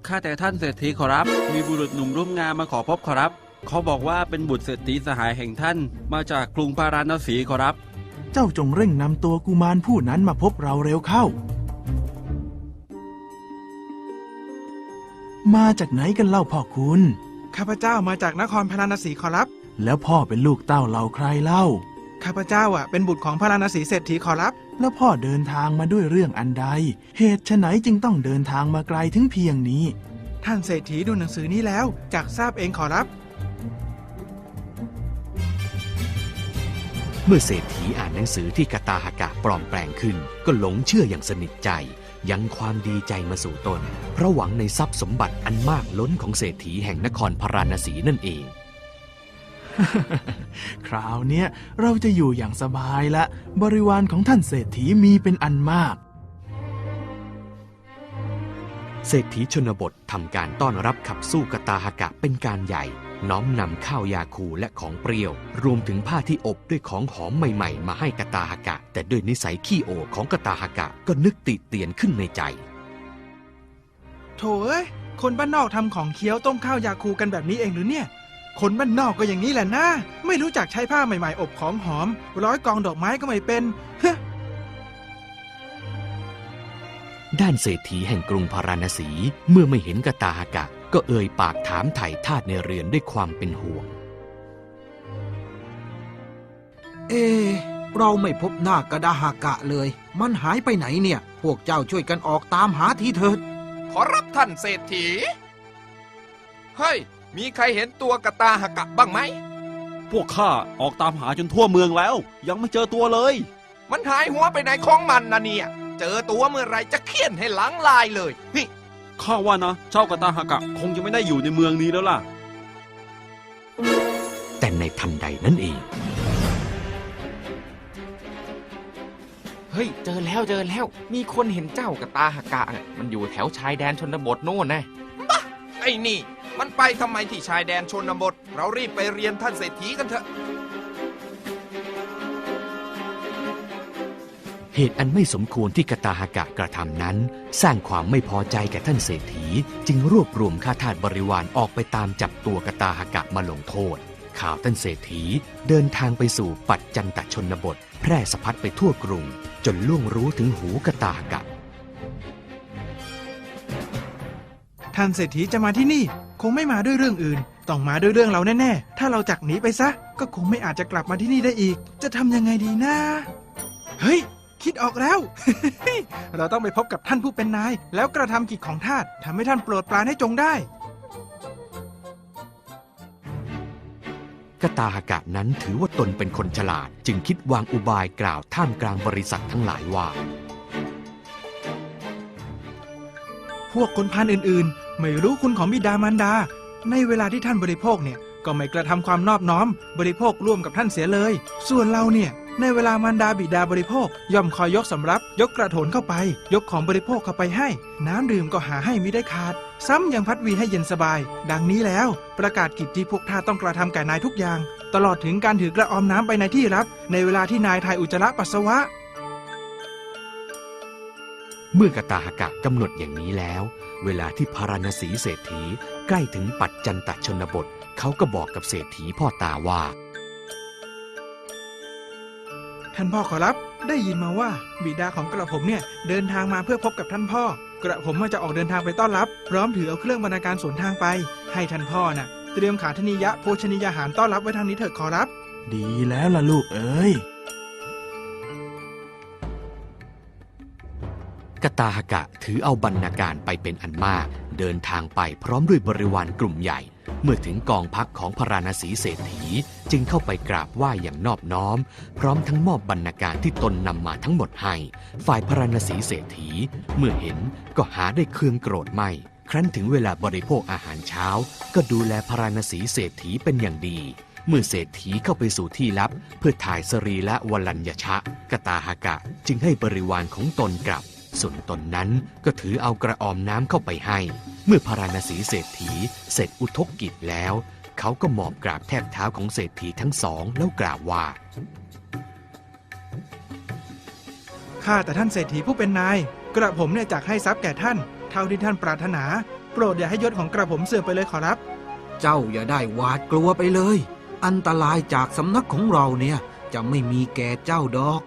ข้าแต่ท่านเศรษฐีขอรับมีบุรุษหนุ่มรูปงามมาขอพบขอรับเขาบอกว่าเป็นบุตรเศรษฐีสหายแห่งท่านมาจากกรุงพาราณสีขอรับเจ้าจงเร่งนำตัวกุมารผู้นั้นมาพบเราเร็วเข้ามาจากไหนกันเล่าพ่อคุณข้าพเจ้ามาจากนครพาราณสีขอรับแล้วพ่อเป็นลูกเต้าเหล่าใครเล่าข้าพเจ้าเป็นบุตรของพาราณสีเศรษฐีขอรับแล้วพ่อเดินทางมาด้วยเรื่องอันใดเหตุไฉนจึงต้องเดินทางมาไกลถึงเพียงนี้ท่านเศรษฐีดูหนังสือนี้แล้วจักทราบเองขอรับเมื่อเศรษฐีอ่านหนังสือที่กตาหกะปลอมแปลงขึ้นก็หลงเชื่ออย่างสนิทใจยังความดีใจมาสู่ตนเพราะหวังในทรัพย์สมบัติอันมากล้นของเศรษฐีแห่งนครพาราณสีนั่นเอง คราวนี้เราจะอยู่อย่างสบายละบริวารของท่านเศรษฐีมีเป็นอันมากเศรษฐีชนบททำการต้อนรับขับสู้กตาหกะเป็นการใหญ่น้อมนำข้าวยาคูและของเปรี้ยวรวมถึงผ้าที่อบด้วยของหอมใหม่ๆมาให้กตาหกะแต่ด้วยนิสัยขี้โอของกตาหกะก็นึกติเตียนขึ้นในใจโถ่เอ้ยคนบ้านนอกทำของเคี้ยวต้มข้าวยาคูกันแบบนี้เองหรือเนี่ยคนบ้านนอกก็อย่างนี้แหละนะไม่รู้จักใช้ผ้าใหม่ๆอบของหอมร้อยกองดอกไม้ก็ไม่เป็นด้านเศรษฐีแห่งกรุงพาราณสีเมื่อไม่เห็นกตาหกะก็เอ่ยปากถามไถ่ทาสในเรือนด้วยความเป็นห่วงเราไม่พบหน้ากดาหกะเลยมันหายไปไหนเนี่ยพวกเจ้าช่วยกันออกตามหาทีเถิดขอรับท่านเศรษฐีเฮ้ยมีใครเห็นตัวกตาหกะบ้างไหมพวกข้าออกตามหาจนทั่วเมืองแล้วยังไม่เจอตัวเลยมันหายหัวไปไหนของมันนะเนี่ยเจอตัวเมื่อไรจะเคี่ยนให้หลังลายเลยนี่ข้าว่านะเจ้ากตาหกะคงจะไม่ได้อยู่ในเมืองนี้แล้วล่ะแต่ในทันใดนั่นเองเฮ้ยเจอแล้วมีคนเห็นเจ้ากตาหกะเนี่ยมันอยู่แถวชายแดนชนบทโน่นนะบ้าไอ้นี่มันไปทำไมที่ชายแดนชนบทเรารีบไปเรียนท่านเศรษฐีกันเถอะเหตุอันไม่สมควรที่กตาหกะกระทำนั้นสร้างความไม่พอใจแก่ท่านเศรษฐีจึงรวบรวมข้าทาสบริวารออกไปตามจับตัวกตาหกะมาลงโทษข่าวท่านเศรษฐีเดินทางไปสู่ปัจจันตชนบทแพร่สะพัดไปทั่วกรุงจนล่วงรู้ถึงหูกตาหกะ ท่านเศรษฐีจะมาที่นี่คงไม่มาด้วยเรื่องอื่นต้องมาด้วยเรื่องเราแน่ๆถ้าเราจากหนีไปซะก็คงไม่อาจจะกลับมาที่นี่ได้อีกจะทำยังไงดีนะเฮ้ยคิดออกแล้ว เราต้องไปพบกับท่านผู้เป็นนายแล้วกระทำกิจของทาสทำให้ท่านโปรดปรานให้จงได้กตาหกะนั้นถือว่าตนเป็นคนฉลาดจึงคิดวางอุบายกล่าวท่ามกลางบริษัททั้งหลายว่าพวกคนพาลอื่นๆไม่รู้คุณของบิดามารดาในเวลาที่ท่านบริโภคเนี่ยก็ไม่กระทำความนอบน้อมบริโภคร่วมกับท่านเสียเลยส่วนเราเนี่ยในเวลามารดาบิดาบริโภคย่อมคอยยกสำรับยกกระโถนเข้าไปยกของบริโภคเข้าไปให้น้ำดื่มก็หาให้มิได้ขาดซ้ำยังพัดวีให้เย็นสบายดังนี้แล้วประกาศกิจที่พวกทาสต้องกระทำแก่นายทุกอย่างตลอดถึงการถือกระออมน้ำไปในที่รับในเวลาที่นายถ่ายอุจจาระปัสสาวะเมื่อกตาหกะกำหนดอย่างนี้แล้วเวลาที่พาราณสีเศรษฐีใกล้ถึงปัจจันตชนบทเขาก็บอกกับเศรษฐีพ่อตาว่าท่านพ่อขอรับได้ยินมาว่าบิดาของกระผมเนี่ยเดินทางมาเพื่อพบกับท่านพ่อกระผมจะออกเดินทางไปต้อนรับพร้อมถือเอาเครื่องบรรณาการสวนทางไปให้ท่านพ่อน่ะเตรียมขาธนิยะโภชนียาหารต้อนรับไว้ทางนี้เถิดขอรับดีแล้วล่ะลูกเอ๋ยกตาหกะถือเอาบรรณาการไปเป็นอันมากเดินทางไปพร้อมด้วยบริวารกลุ่มใหญ่เมื่อถึงกองพักของพาราณสีเศรษฐีจึงเข้าไปกราบไหว้อย่างนอบน้อมพร้อมทั้งมอบบรรณาการที่ตนนำมาทั้งหมดให้ฝ่ายพาราณสีเศรษฐีเมื่อเห็นก็หาได้เคืองโกรธไม่ครั้นถึงเวลาบริโภคอาหารเช้าก็ดูแลพาราณสีเศรษฐีเป็นอย่างดีเมื่อเศรษฐีเข้าไปสู่ที่ลับเพื่อถ่ายสรีระวลัญญชะกตาหกะจึงให้บริวารของตนกลับส่วนตนนั้นก็ถือเอากระออมน้ำเข้าไปให้เมื่อพาราณสีเศรษฐีเสร็จอุทกกิจแล้วเขาก็หมอบกราบแทบเท้าของเศรษฐีทั้งสองแล้วกล่าวว่าข้าแต่ท่านเศรษฐีผู้เป็นนายกระผมเนี่ยจักให้ทรัพย์แก่ท่านเท่าที่ท่านปรารถนาโปรดอย่าให้ยศของกระผมเสื่อมไปเลยขอรับเจ้าอย่าได้หวาดกลัวไปเลยอันตรายจากสำนักของเราเนี่ยจะไม่มีแก่เจ้าดอก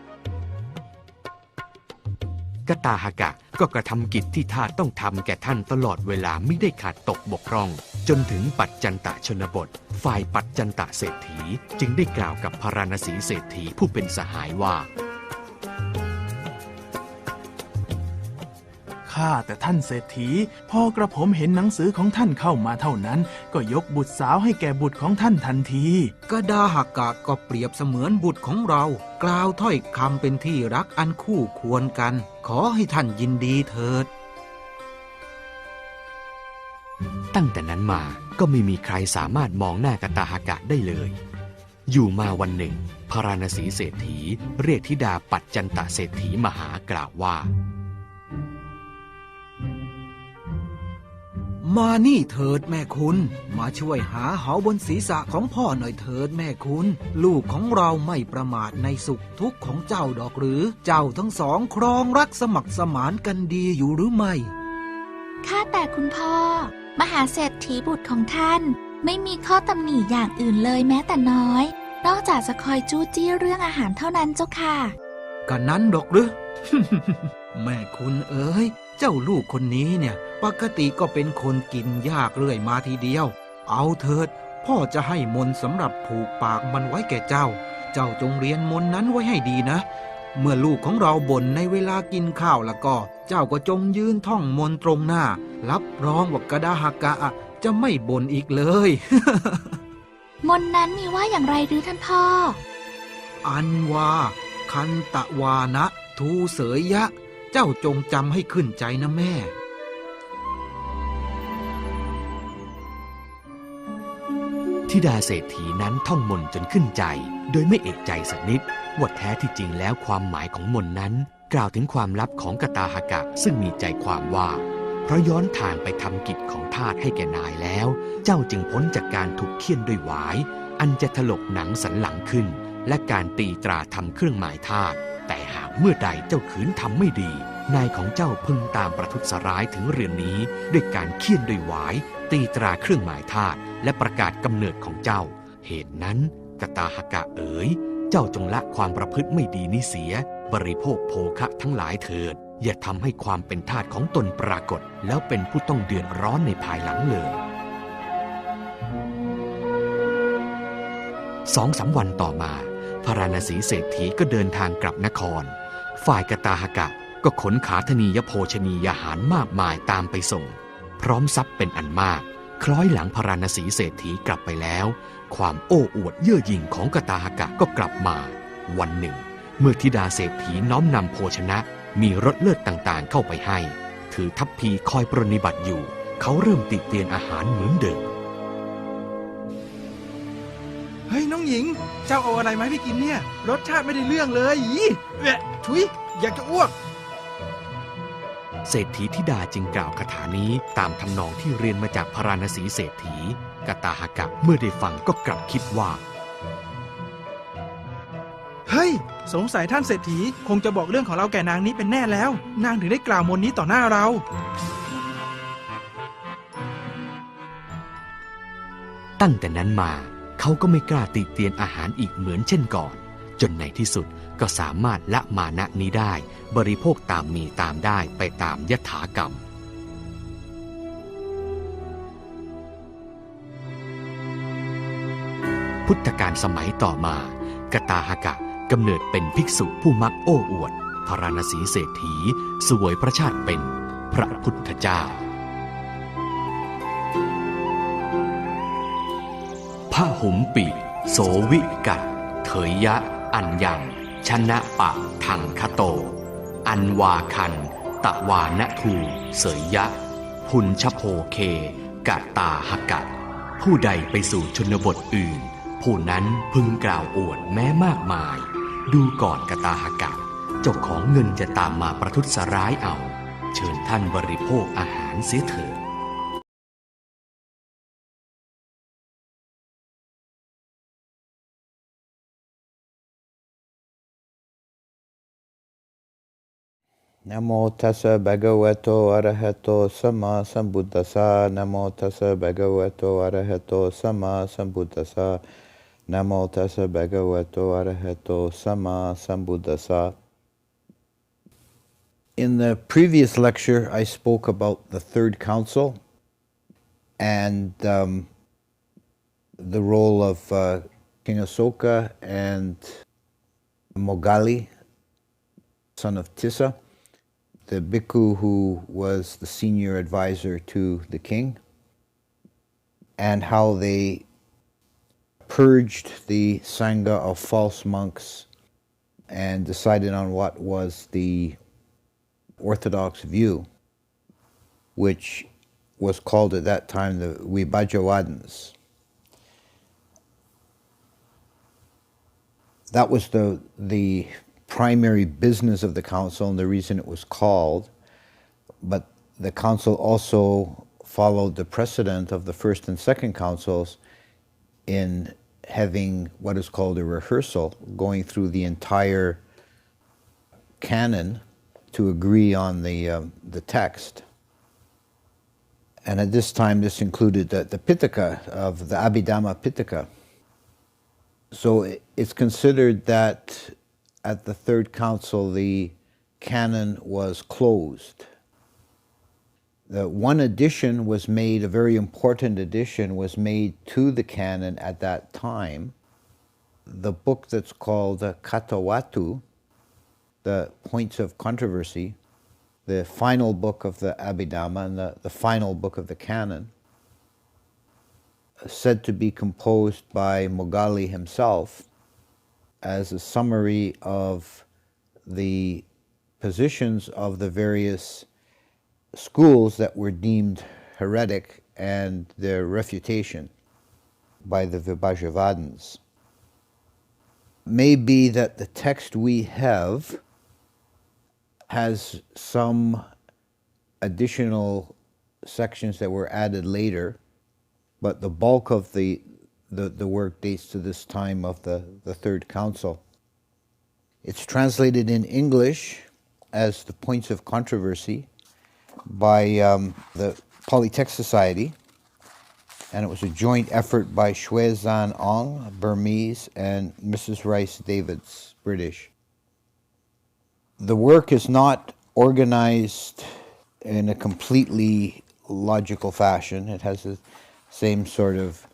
กตาหกะก็กระทำกิจที่ทาสต้องทำแก่ท่านตลอดเวลาไม่ได้ขาดตกบกพร่องจนถึงปัจจันตชนบทฝ่ายปัจจันตเศรษฐีจึงได้กล่าวกับพาราณสีเศรษฐีผู้เป็นสหายว่าข้าแต่ท่านเศรษฐีพอกระผมเห็นหนังสือของท่านเข้ามาเท่านั้นก็ยกบุตรสาวให้แก่บุตรของท่านทันทีกดาหกะก็เปรียบเสมือนบุตรของเรากล่าวถ้อยคำเป็นที่รักอันคู่ควรกันขอให้ท่านยินดีเถิดตั้งแต่นั้นมาก็ไม่มีใครสามารถมองหน้ากตาหกะได้เลยอยู่มาวันหนึ่งพาราณสีเศรษฐีเรียกธิดาปัจจันตเศรษฐีมาหากล่าวว่ามานี่เถิดแม่คุณมาช่วยหาเหาบนศีรษะของพ่อหน่อยเถิดแม่คุณลูกของเราไม่ประมาทในสุขทุกข์ของเจ้าดอกหรือเจ้าทั้งสองครองรักสมัครสมานกันดีอยู่หรือไม่ข้าแต่คุณพ่อมหาเศรษฐีบุตรของท่านไม่มีข้อตำหนิอย่างอื่นเลยแม้แต่น้อยนอกจากจะคอยจู้จี้เรื่องอาหารเท่านั้นเจ้าค่ะก็นั้นดอกหรือ แม่คุณเอ๋ยเจ้าลูกคนนี้เนี่ยปกติก็เป็นคนกินยากเรื่อยมาทีเดียวเอาเถิดพ่อจะให้มนต์สำหรับผูกปากมันไว้แก่เจ้าจงเรียนมนต์นั้นไว้ให้ดีนะเมื่อลูกของเราบ่นในเวลากินข้าวแล้วก็เจ้าก็จงยืนท่องมนต์ตรงหน้ารับรองว่ากดาหกะจะไม่บ่นอีกเลย มนต์นั้นมีว่าอย่างไรหรือท่านพ่ออันว่าคันตะวานะทูเสยยะเจ้าจงจำให้ขึ้นใจนะแม่ธิดาเศรษฐีนั้นท่องมนต์จนขึ้นใจโดยไม่เอกใจสักนิดว่าแท้ที่จริงแล้วความหมายของมนต์นั้นกล่าวถึงความลับของกตาหกะซึ่งมีใจความว่าเพราะย้อนทางไปทำกิจของทาสให้แก่นายแล้วเจ้าจึงพ้นจากการถูกเฆี่ยนด้วยหวายอันจะถลกหนังสันหลังขึ้นและการตีตราทำเครื่องหมายทาสแต่หากเมื่อใดเจ้าขืนทำไม่ดีนายของเจ้าพึงตามประทุษร้ายถึงเรือนนี้ด้วยการเฆี่ยนด้วยหวายตีตราเครื่องหมายทาสและประกาศกำเนิดของเจ้าเหตุนั้นกตาหกะเอ๋ยเจ้าจงละความประพฤติไม่ดีนี้เสียบริโภคโภคะทั้งหลายเถิด อย่าทำให้ความเป็นทาสของตนปรากฏแล้วเป็นผู้ต้องเดือดร้อนในภายหลังเลย2-3 วันต่อมาพาราณสีเศรษฐีก็เดินทางกลับนครฝ่ายกตาหกะก็ขนขาธนียโภชนียาหารมากมายตามไปส่งพร้อมทรัพย์เป็นอันมากคล้อยหลังพาราณสีเศรษฐีกลับไปแล้วความโอ้อวดเย่อหยิ่งของกตาหกะก็กลับมาวันหนึ่งเมื่อธิดาเศรษฐีน้อมนำโภชนะมีรสเลิศต่างๆเข้าไปให้ถือทัพพีคอยปรนนิบัติอยู่เขาเริ่มติเตียนอาหารเหมือนเดิม เฮ้ยน้องหญิง เจ้าเอาอะไรมาให้พี่กินเนี่ย รสชาติไม่ได้เรื่องเลยอีแหละถุยอยากจะอ้วก เศรษฐีธิดาจึงกล่าวคาถานี้ตามทำนองที่เรียนมาจากพาราณสีเศรษฐีกตาหกะเมื่อได้ฟังก็กลับคิดว่าเฮ้ยสงสัยท่านเศรษฐีคงจะบอกเรื่องของเราแก่นางนี้เป็นแน่แล้วนางถึงได้กล่าวมนต์นี้ต่อหน้าเราตั้งแต่นั้นมาเขาก็ไม่กล้าติเตียนอาหารอีกเหมือนเช่นก่อนจนในที่สุดก็สามารถละมานะนี้ได้บริโภคตามมีตามได้ไปตามยถากรรมพุทธกาลสมัยต่อมากตาหกะกำเนิดเป็นภิกษุผู้มักโอ้อวดพาราณสีเศรษฐีเสวยพระชาติเป็นพระพุทธเจ้าพระหุมปีโสวิกัตเถยยะอัญญังชนะปะทังคโตอันวาคันตะวานทูเสยยะพุนชโพเคกะตาหกะผู้ใดไปสู่ชนบทอื่นผู้นั้นพึงกล่าวอวดแม้มากมายดูก่อนกตาหกะเจ้าของเงินจะตามมาประทุษร้ายเอาเชิญท่านบริโภคอาหารเสียเถิดนะโมตัสสะภะคะวะโตอะระหะโตสัมมาสัมพุทธัสสะนะโมตัสสะภะคะวะโตอะระหะโตสัมมาสัมพุทธัสสะนะโมตัสสะภะคะวะโตอะระหะโตสัมมาสัมพุทธัสสะ In the previous lecture, I spoke about the Third Council and the role of King Asoka and Mogali, son of Tissa, the bhikkhu who was the senior advisor to the king, and how they purged the Sangha of false monks and decided on what was the orthodox view, which was called at that time the Vibhajavadins. That was the primary business of the council and the reason it was called, but the council also followed the precedent of the first and second councils in having what is called a rehearsal, going through the entire canon to agree on the text. And at this time, this included the Pitaka of the Abhidhamma Pitaka. So it's considered that at the Third Council, the canon was closed. The one addition was made, a very important addition was made to the canon at that time. The book that's called Katawatu, the Points of Controversy, the final book of the Abhidhamma and the final book of the canon, said to be composed by Mogali himself as a summary of the positions of the various schools that were deemed heretic and their refutation by the Vibhajavadins. May be that the text we have has some additional sections that were added later, but the bulk of the work dates to this time of the Third Council. It's translated in English as the Points of Controversy by the Polytext Society, and it was a joint effort by Shwe Zan Ong, Burmese, and Mrs. Rice Davids, British. The work is not organized in a completely logical fashion. It has the same sort of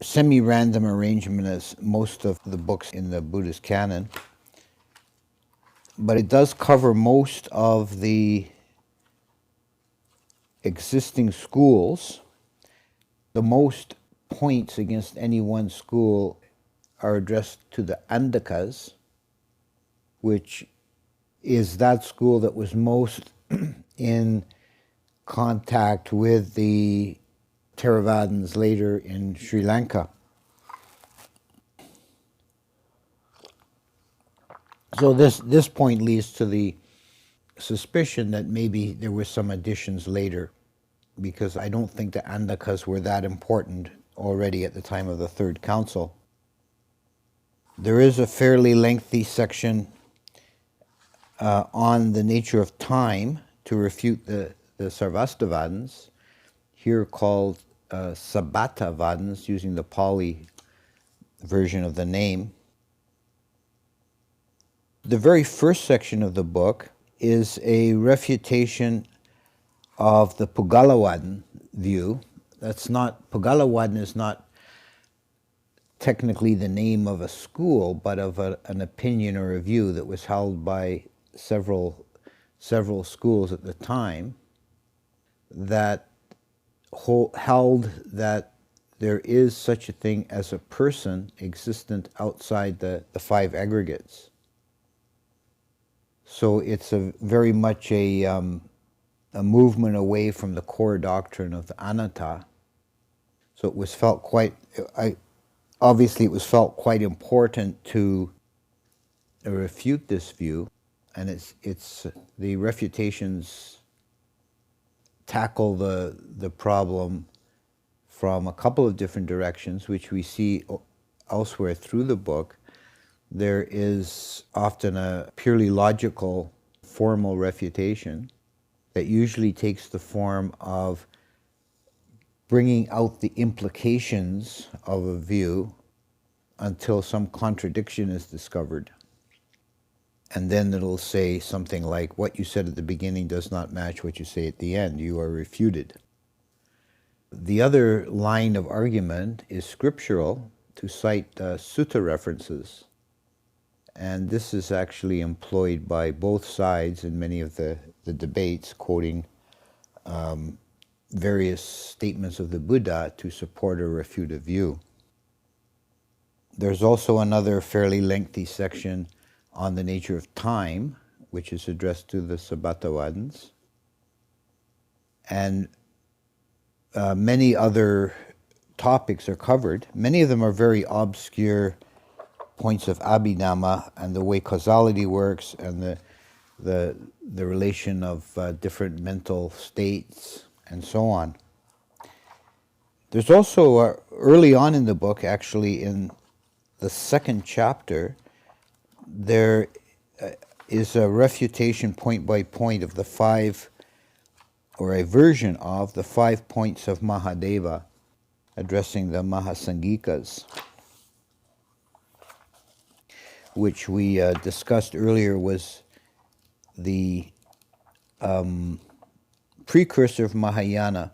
semi-random arrangement as most of the books in the Buddhist canon. But it does cover most of the existing schools. The most points against any one school are addressed to the Andakas, which is that school that was most in contact with the Theravadins later in Sri Lanka. So this point leads to the suspicion that maybe there were some additions later, because I don't think the Andakas were that important already at the time of the Third Council. There is a fairly lengthy section on the nature of time to refute the Sarvastivadins, here called Sabatavadins, using the Pali version of the name. The very first section of the book is a refutation of the Pugalawadan view. Pugalawadan is not technically the name of a school, but of an opinion or a view that was held by several schools at the time, that held that there is such a thing as a person existent outside the five aggregates. So it's very much a movement away from the core doctrine of the anatta. So it was felt obviously it was felt quite important to refute this view, and it's the refutations tackle the problem from a couple of different directions, which we see elsewhere through the book. There is often a purely logical, formal refutation that usually takes the form of bringing out the implications of a view until some contradiction is discovered. And then it'll say something like, what you said at the beginning does not match what you say at the end. You are refuted. The other line of argument is scriptural, to cite sutta references. And this is actually employed by both sides in many of the debates, quoting various statements of the Buddha to support or refute a view. There's also another fairly lengthy section on the nature of time, which is addressed to the Sabatavadins. And many other topics are covered. Many of them are very obscure points of Abhidhamma and the way causality works and the relation of different mental states and so on. There's also, early on in the book, actually in the second chapter, there is a refutation point by point of the five, or a version of the 5 points of Mahadeva, addressing the Mahasangikas, which we discussed earlier was the precursor of Mahayana,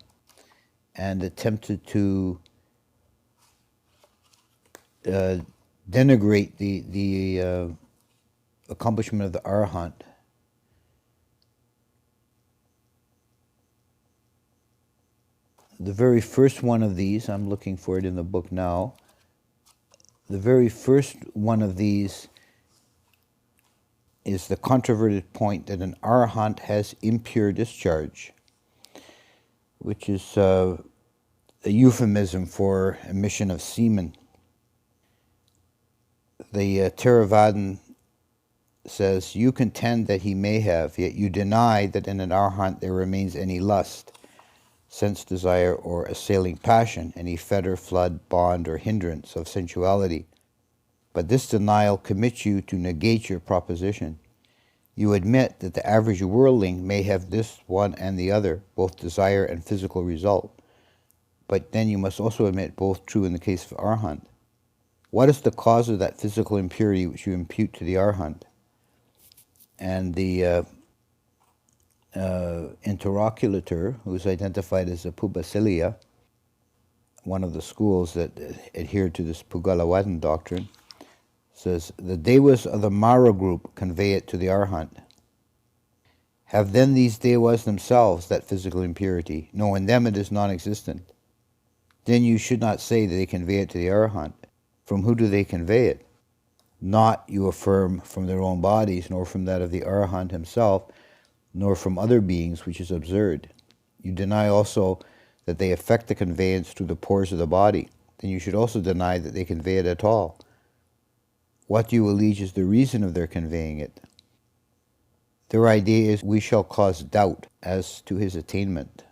and attempted to denigrate the accomplishment of the Arahant. The very first one of these, I'm looking for it in the book now, the very first one of these is the controverted point that an Arahant has impure discharge, which is a euphemism for emission of semen. The Theravadan says, you contend that he may have, yet you deny that in an Arahant there remains any lust, sense desire, or assailing passion, any fetter, flood, bond, or hindrance of sensuality. But this denial commits you to negate your proposition. You admit that the average worldling may have this one and the other, both desire and physical result. But then you must also admit both true in the case of Arahant. What is the cause of that physical impurity which you impute to the Arahant? And the interlocutor, who's identified as a Pubasilia, one of the schools that adhered to this Pugalawadan doctrine, says, the Devas of the Mara group convey it to the Arhat. Have then these Devas themselves that physical impurity? No, in them it is non-existent. Then you should not say that they convey it to the Arhat. From who do they convey it? Not, you affirm, from their own bodies, nor from that of the Arhat himself, nor from other beings, which is absurd. You deny also that they affect the conveyance through the pores of the body. Then you should also deny that they convey it at all. What you allege is the reason of their conveying it. Their idea is we shall cause doubt as to his attainment.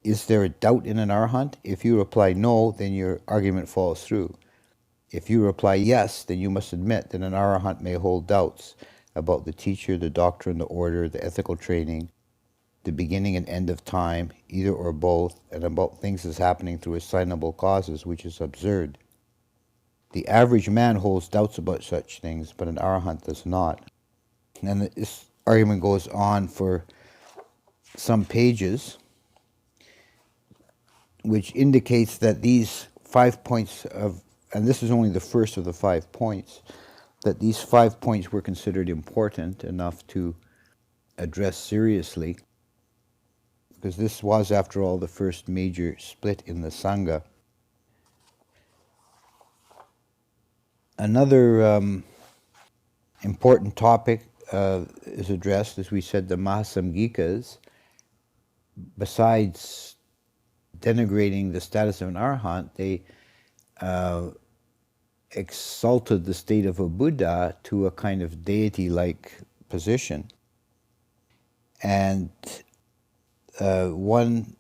Is there a doubt in an Arhat? If you reply no, then your argument falls through. If you reply yes, then you must admit that an Arhat may hold doubts about the teacher, the doctrine, the order, the ethical training, the beginning and end of time, either or both, and about things as happening through assignable causes, which is absurd. The average man holds doubts about such things, but an Arhat does not. And this argument goes on for some pages, which indicates that these 5 points of, and this is only the first of the 5 points, that these 5 points were considered important enough to address seriously, because this was, after all, the first major split in the Sangha. Another important topic is addressed, as we said, the Mahasamgikas. Besides denigrating the status of an Arhat, they exalted the state of a Buddha to a kind of deity-like position. And one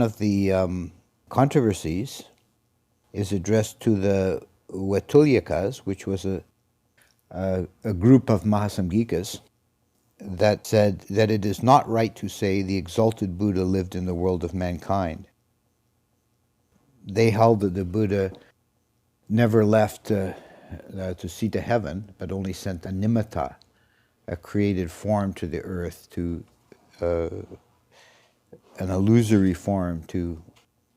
of the controversies is addressed to the Vetulyakas, which was a group of Mahasamgikas that said that it is not right to say the exalted Buddha lived in the world of mankind. They held that the Buddha never left to see to heaven, but only sent a nimitta, a created form to the earth, to an illusory form to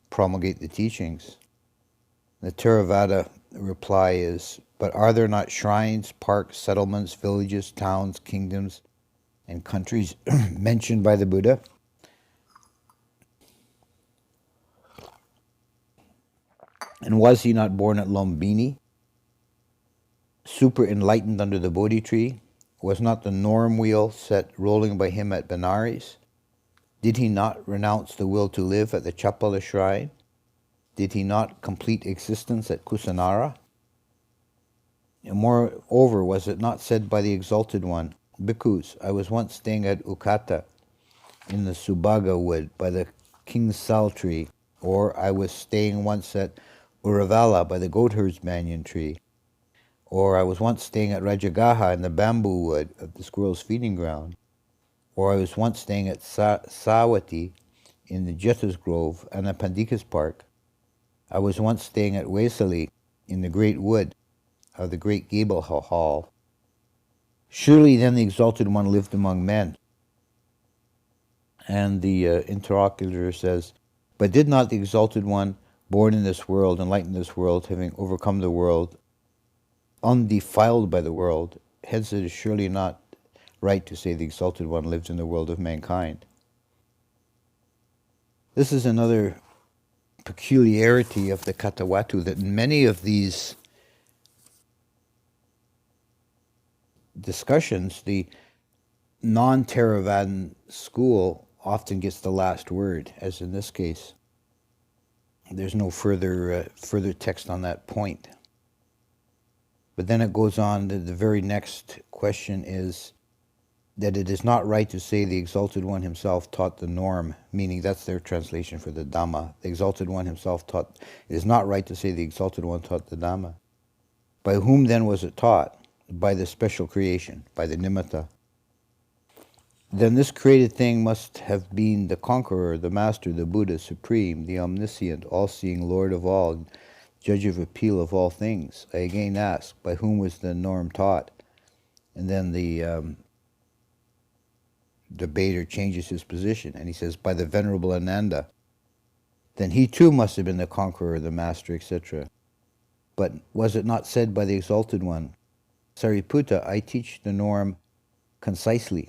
promulgate the teachings. The Theravada reply is, but are there not shrines, parks, settlements, villages, towns, kingdoms, and countries mentioned by the Buddha? And was he not born at Lumbini, super enlightened under the Bodhi tree? Was not the norm wheel set rolling by him at Benares? Did he not renounce the will to live at the Chapala shrine? Did he not complete existence at Kusinara? And moreover, was it not said by the Exalted One, Bhikkhus, I was once staying at Ukata in the Subhaga wood by the King's Sal tree, or I was staying once at Uravala by the goatherds banyan tree, or I was once staying at Rajagaha in the bamboo wood of the squirrel's feeding ground, or I was once staying at Sawati in the Jeta's Grove and the Pandikas Park. I was once staying at Waisali in the great wood of the great gable hall. Surely then the Exalted One lived among men. And the interlocutor says, but did not the Exalted One, born in this world, enlightened this world, having overcome the world, undefiled by the world, hence it is surely not right to say the Exalted One lives in the world of mankind. This is another peculiarity of the Katawatu, that in many of these discussions, the non-Theravadan school often gets the last word, as in this case. There's no further text on that point. But then it goes on, the very next question is that it is not right to say the Exalted One himself taught the norm, meaning that's their translation for the Dhamma. The Exalted One himself taught, it is not right to say the Exalted One taught the Dhamma. By whom then was it taught? By the special creation, by the nimitta. Then this created thing must have been the conqueror, the master, the Buddha, supreme, the omniscient, all-seeing Lord of all, judge of appeal of all things. I again ask, by whom was the norm taught? And then the debater changes his position, and he says, by the Venerable Ananda, then he too must have been the conqueror, the master, etc. But was it not said by the Exalted One, Sariputta, I teach the norm concisely,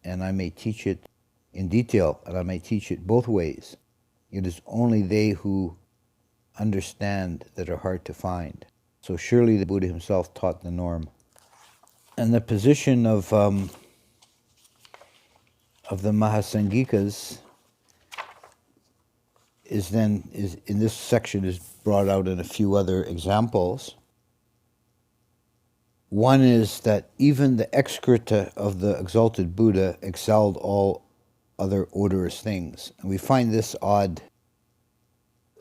and I may teach it in detail, and I may teach it both ways. It is only they who understand that are hard to find. So surely the Buddha himself taught the norm. And the position of the Mahasangikas is in this section is brought out in a few other examples. One is that even the excreta of the exalted Buddha excelled all other odorous things. And we find this odd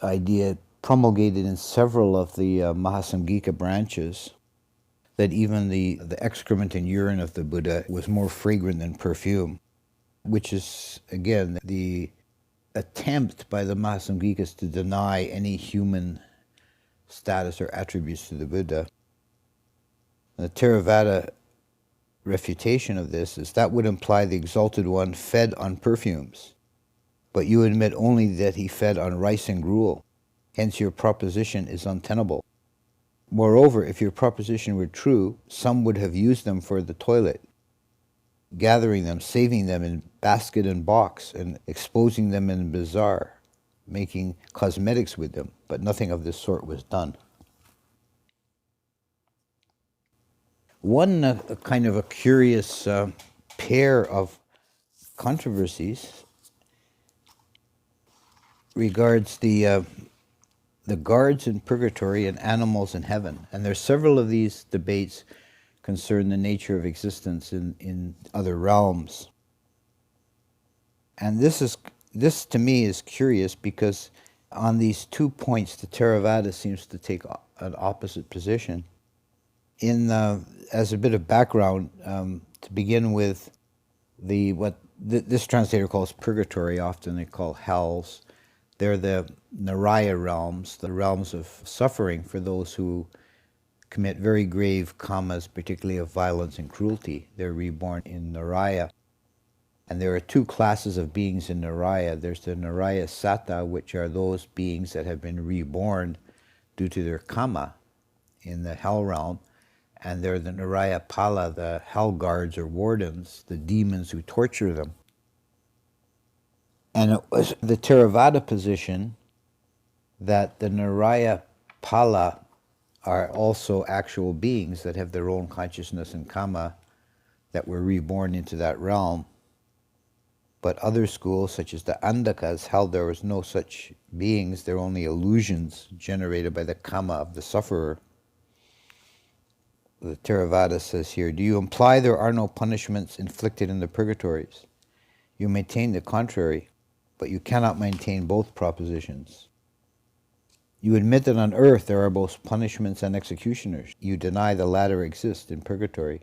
idea promulgated in several of the Mahasamgika branches, that even the excrement and urine of the Buddha was more fragrant than perfume, which is, again, the attempt by the Mahasamgikas to deny any human status or attributes to the Buddha. The Theravada refutation of this is that would imply the Exalted One fed on perfumes, but you admit only that he fed on rice and gruel. Hence your proposition is untenable. Moreover, if your proposition were true, some would have used them for the toilet, gathering them, saving them in basket and box, and exposing them in bazaar, making cosmetics with them, but nothing of this sort was done. One kind of a curious pair of controversies regards the guards in purgatory and animals in heaven. And there's several of these debates concern the nature of existence in other realms. And this to me is curious because on these 2 points the Theravada seems to take an opposite position. As a bit of background, to begin with, what this translator calls purgatory, often they call hells. They're the Naraya realms, the realms of suffering for those who commit very grave kamas, particularly of violence and cruelty. They're reborn in Naraya. And there are 2 classes of beings in Naraya. There's the Naraya Sata, which are those beings that have been reborn due to their kama in the hell realm. And they're the Naraya Pala, the hell guards or wardens, the demons who torture them. And it was the Theravada position that the Naraya Pala are also actual beings that have their own consciousness and kama that were reborn into that realm. But other schools, such as the Andakas, held there was no such beings, they're only illusions generated by the kama of the sufferer. The Theravada says here, do you imply there are no punishments inflicted in the purgatories? You maintain the contrary, but you cannot maintain both propositions. You admit that on earth there are both punishments and executioners. You deny the latter exist in purgatory.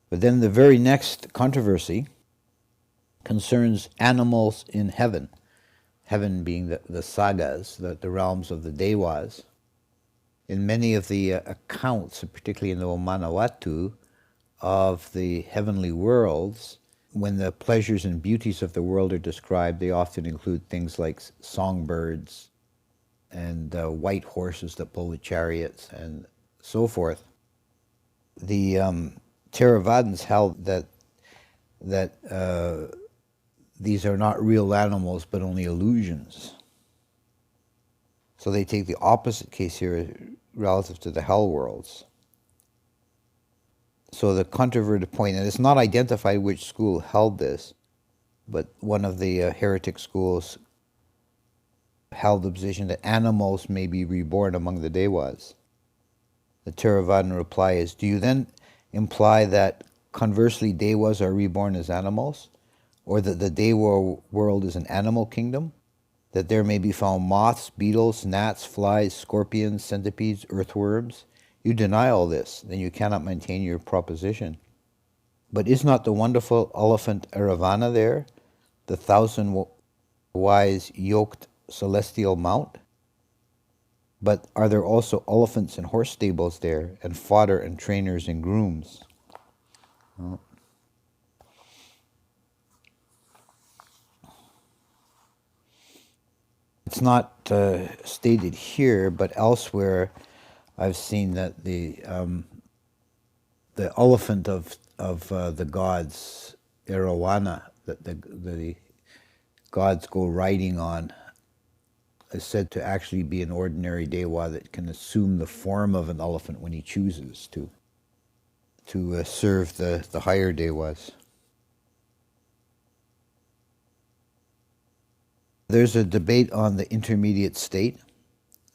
But then the very next controversy concerns animals in heaven. Heaven being the sagas, the realms of the devas. In many of the accounts, particularly in the Omanawatu, of the heavenly worlds, when the pleasures and beauties of the world are described, they often include things like songbirds and white horses that pull the chariots and so forth. The Theravadins held that these are not real animals, but only illusions. So they take the opposite case here relative to the hell worlds. So the controverted point, and it's not identified which school held this, but one of the heretic schools held the position that animals may be reborn among the devas. The Theravadan reply is, do you then imply that conversely devas are reborn as animals? Or that the deva world is an animal kingdom? That there may be found moths, beetles, gnats, flies, scorpions, centipedes, earthworms? You deny all this, then you cannot maintain your proposition. But is not the wonderful elephant Aravana there, the 1,000 wise yoked celestial mount? But are there also elephants and horse stables there, and fodder and trainers and grooms? Well, it's not stated here, but elsewhere I've seen that the elephant of the gods, Erawana, that the gods go riding on, is said to actually be an ordinary dewa that can assume the form of an elephant when he chooses to serve the higher dewas. There's a debate on the intermediate state.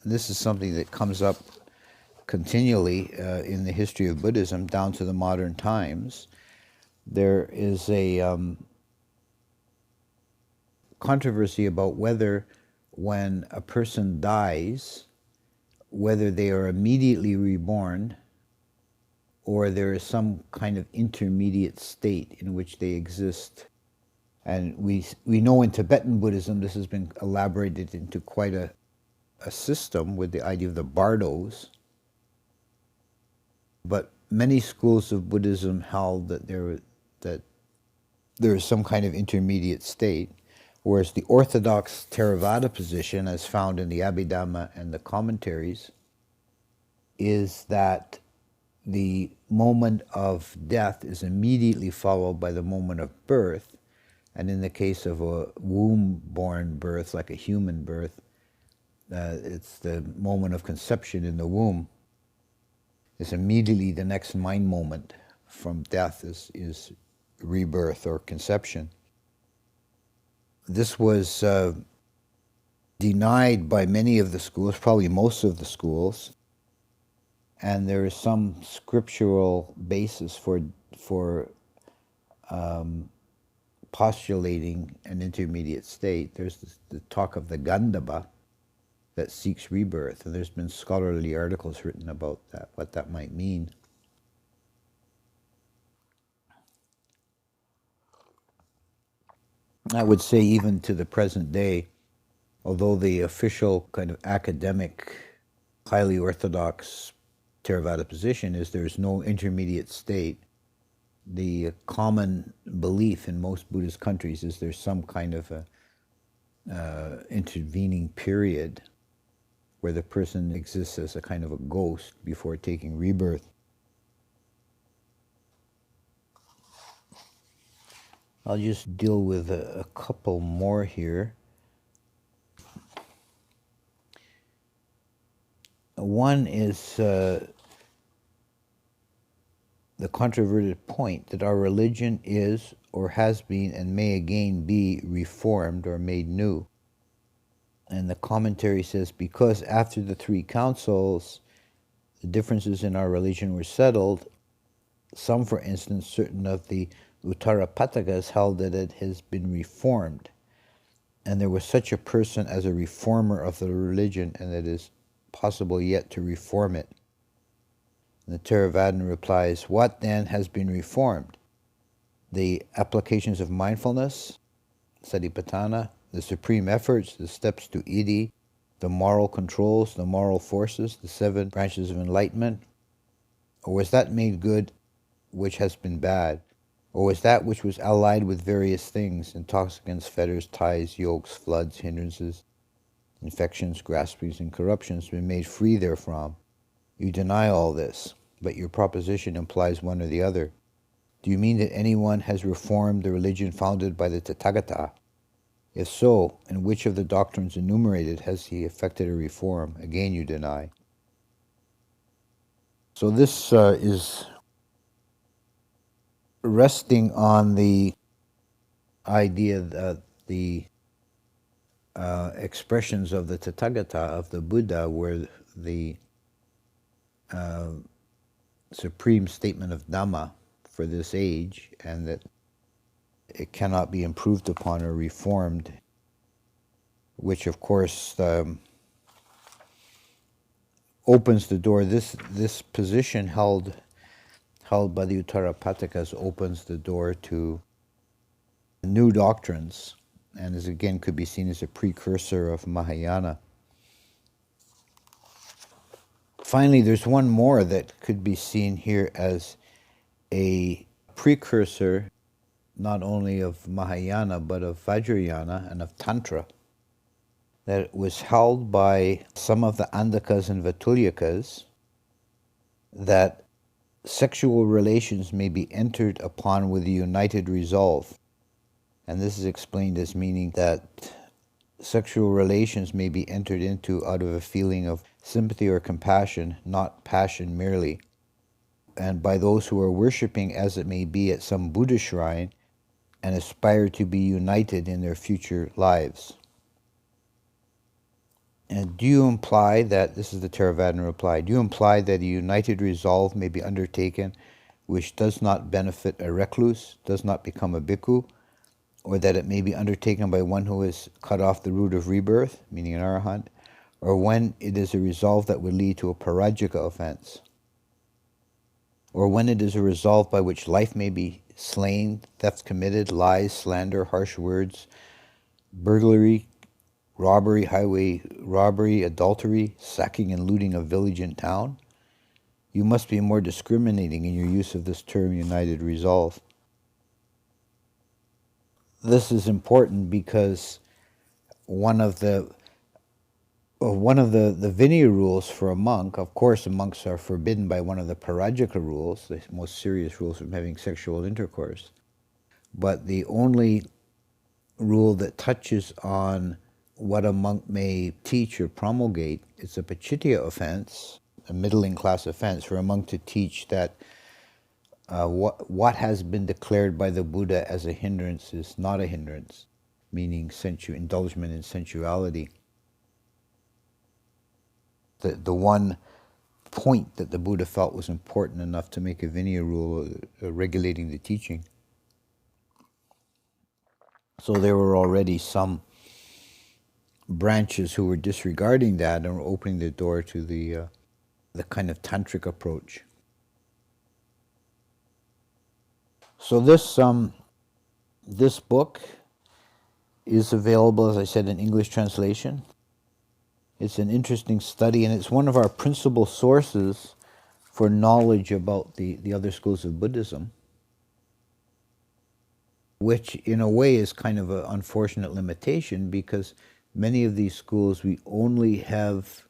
This is something that comes up continually in the history of Buddhism down to the modern times. There is a controversy about whether when a person dies, whether they are immediately reborn or there is some kind of intermediate state in which they exist. And we know in Tibetan Buddhism this has been elaborated into quite a system with the idea of the bardos. But many schools of Buddhism held that there is some kind of intermediate state, whereas the orthodox Theravada position, as found in the Abhidhamma and the commentaries, is that the moment of death is immediately followed by the moment of birth. And in the case of a womb-born birth, like a human birth, it's the moment of conception in the womb. It's immediately the next mind moment from death is rebirth or conception. This was denied by many of the schools, probably most of the schools, and there is some scriptural basis for postulating an intermediate state. There's the talk of the Gandhabba that seeks rebirth, and there's been scholarly articles written about that, what that might mean. I would say even to the present day, although the official kind of academic, highly orthodox Theravada position is there's no intermediate state, the common belief in most Buddhist countries is there's some kind of a intervening period where the person exists as a kind of a ghost before taking rebirth. I'll just deal with a couple more here. One is the controverted point that our religion is or has been and may again be reformed or made new. And the commentary says, because after the three councils, the differences in our religion were settled, some, for instance, certain of the Uttarapatakas held that it has been reformed, and there was such a person as a reformer of the religion, and it is possible yet to reform it. And the Theravadan replies, what then has been reformed? The applications of mindfulness, satipatthana, the supreme efforts, the steps to iti, the moral controls, the moral forces, the 7 branches of enlightenment? Or was that made good which has been bad? Or was that which was allied with various things, intoxicants, fetters, ties, yokes, floods, hindrances, infections, graspings, and corruptions, been made free therefrom? You deny all this, but your proposition implies one or the other. Do you mean that anyone has reformed the religion founded by the Tathagata? If so, in which of the doctrines enumerated has he effected a reform? Again you deny. So this is resting on the idea that the expressions of the Tathagata, of the Buddha, were the supreme statement of Dhamma for this age, and that it cannot be improved upon or reformed, which of course opens the door. This position held by the Uttarapatakas opens the door to new doctrines, and is again could be seen as a precursor of Mahayana. Finally, there's one more that could be seen here as a precursor not only of Mahayana but of Vajrayana and of Tantra, that was held by some of the Andakas and Vatulyakas that sexual relations may be entered upon with a united resolve. And this is explained as meaning that sexual relations may be entered into out of a feeling of sympathy or compassion, not passion merely. And by those who are worshipping, as it may be, at some Buddha shrine and aspire to be united in their future lives. And do you imply that, this is the Theravadan reply, do you imply that a united resolve may be undertaken which does not benefit a recluse, does not become a bhikkhu, or that it may be undertaken by one who has cut off the root of rebirth, meaning an arahant, or when it is a resolve that would lead to a parajika offense, or when it is a resolve by which life may be slain, theft committed, lies, slander, harsh words, burglary, robbery, highway robbery, adultery, sacking and looting of village and town? You must be more discriminating in your use of this term united resolve. This is important because one of the Vinaya rules for a monk, of course, monks are forbidden by one of the Parajika rules, the most serious rules from having sexual intercourse. But the only rule that touches on what a monk may teach or promulgate is a Pachitya offense, a middling class offense, for a monk to teach that what has been declared by the Buddha as a hindrance is not a hindrance, meaning indulgence in sensuality. The one point that the Buddha felt was important enough to make a Vinaya rule regulating the teaching. So there were already some branches who were disregarding that and were opening the door to the kind of tantric approach. So this book is available, as I said, in English translation. It's an interesting study, and it's one of our principal sources for knowledge about the other schools of Buddhism, which in a way is kind of an unfortunate limitation, because many of these schools we only have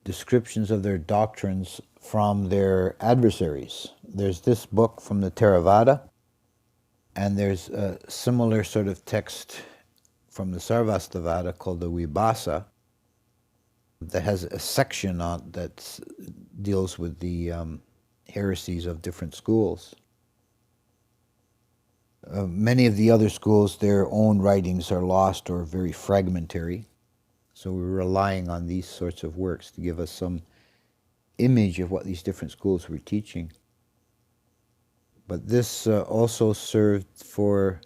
descriptions of their doctrines from their adversaries. There's this book from the Theravada, and there's a similar sort of text from the Sarvastivada called the Vibhasa that has a section on that deals with the heresies of different schools. Many of the other schools, their own writings are lost or very fragmentary. So we're relying on these sorts of works to give us some image of what these different schools were teaching. But this also served for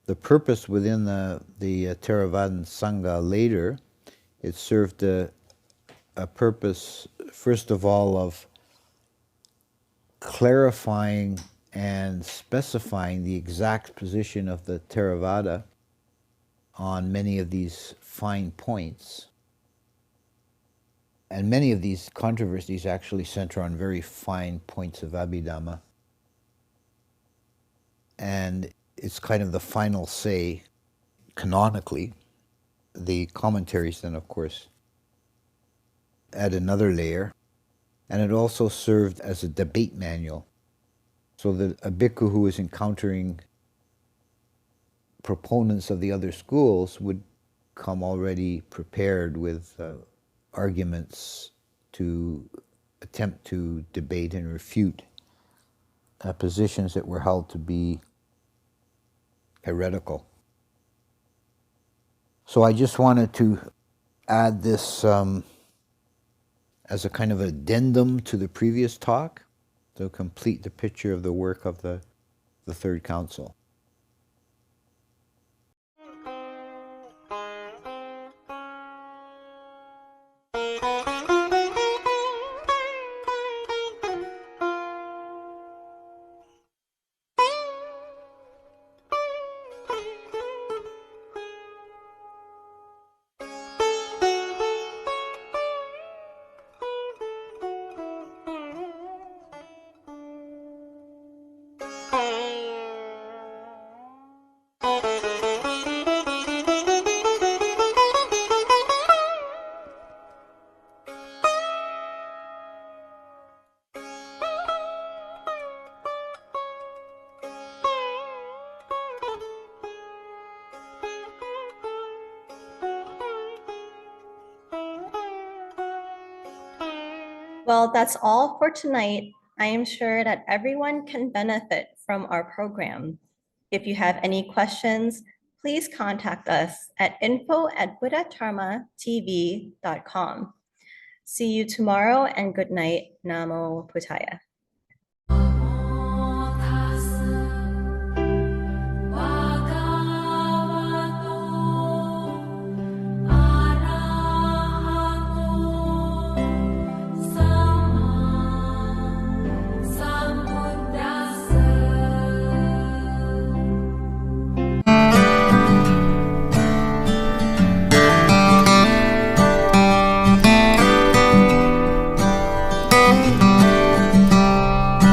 the purpose within the Theravadan Sangha later. It served a purpose, first of all, of clarifying and specifying the exact position of the Theravada on many of these fine points. And many of these controversies actually center on very fine points of Abhidhamma. And it's kind of the final say, canonically. The commentaries then, of course, add another layer. And it also served as a debate manual, so that a bhikkhu who is encountering proponents of the other schools would come already prepared with arguments to attempt to debate and refute positions that were held to be heretical. So I just wanted to add this as a kind of addendum to the previous talk to complete the picture of the work of the Third Council. Well, that's all for tonight. I am sure that everyone can benefit from our program. If you have any questions, please contact us at info@buddhadharmatv.com. See you tomorrow and good night. Namo Buddhaya.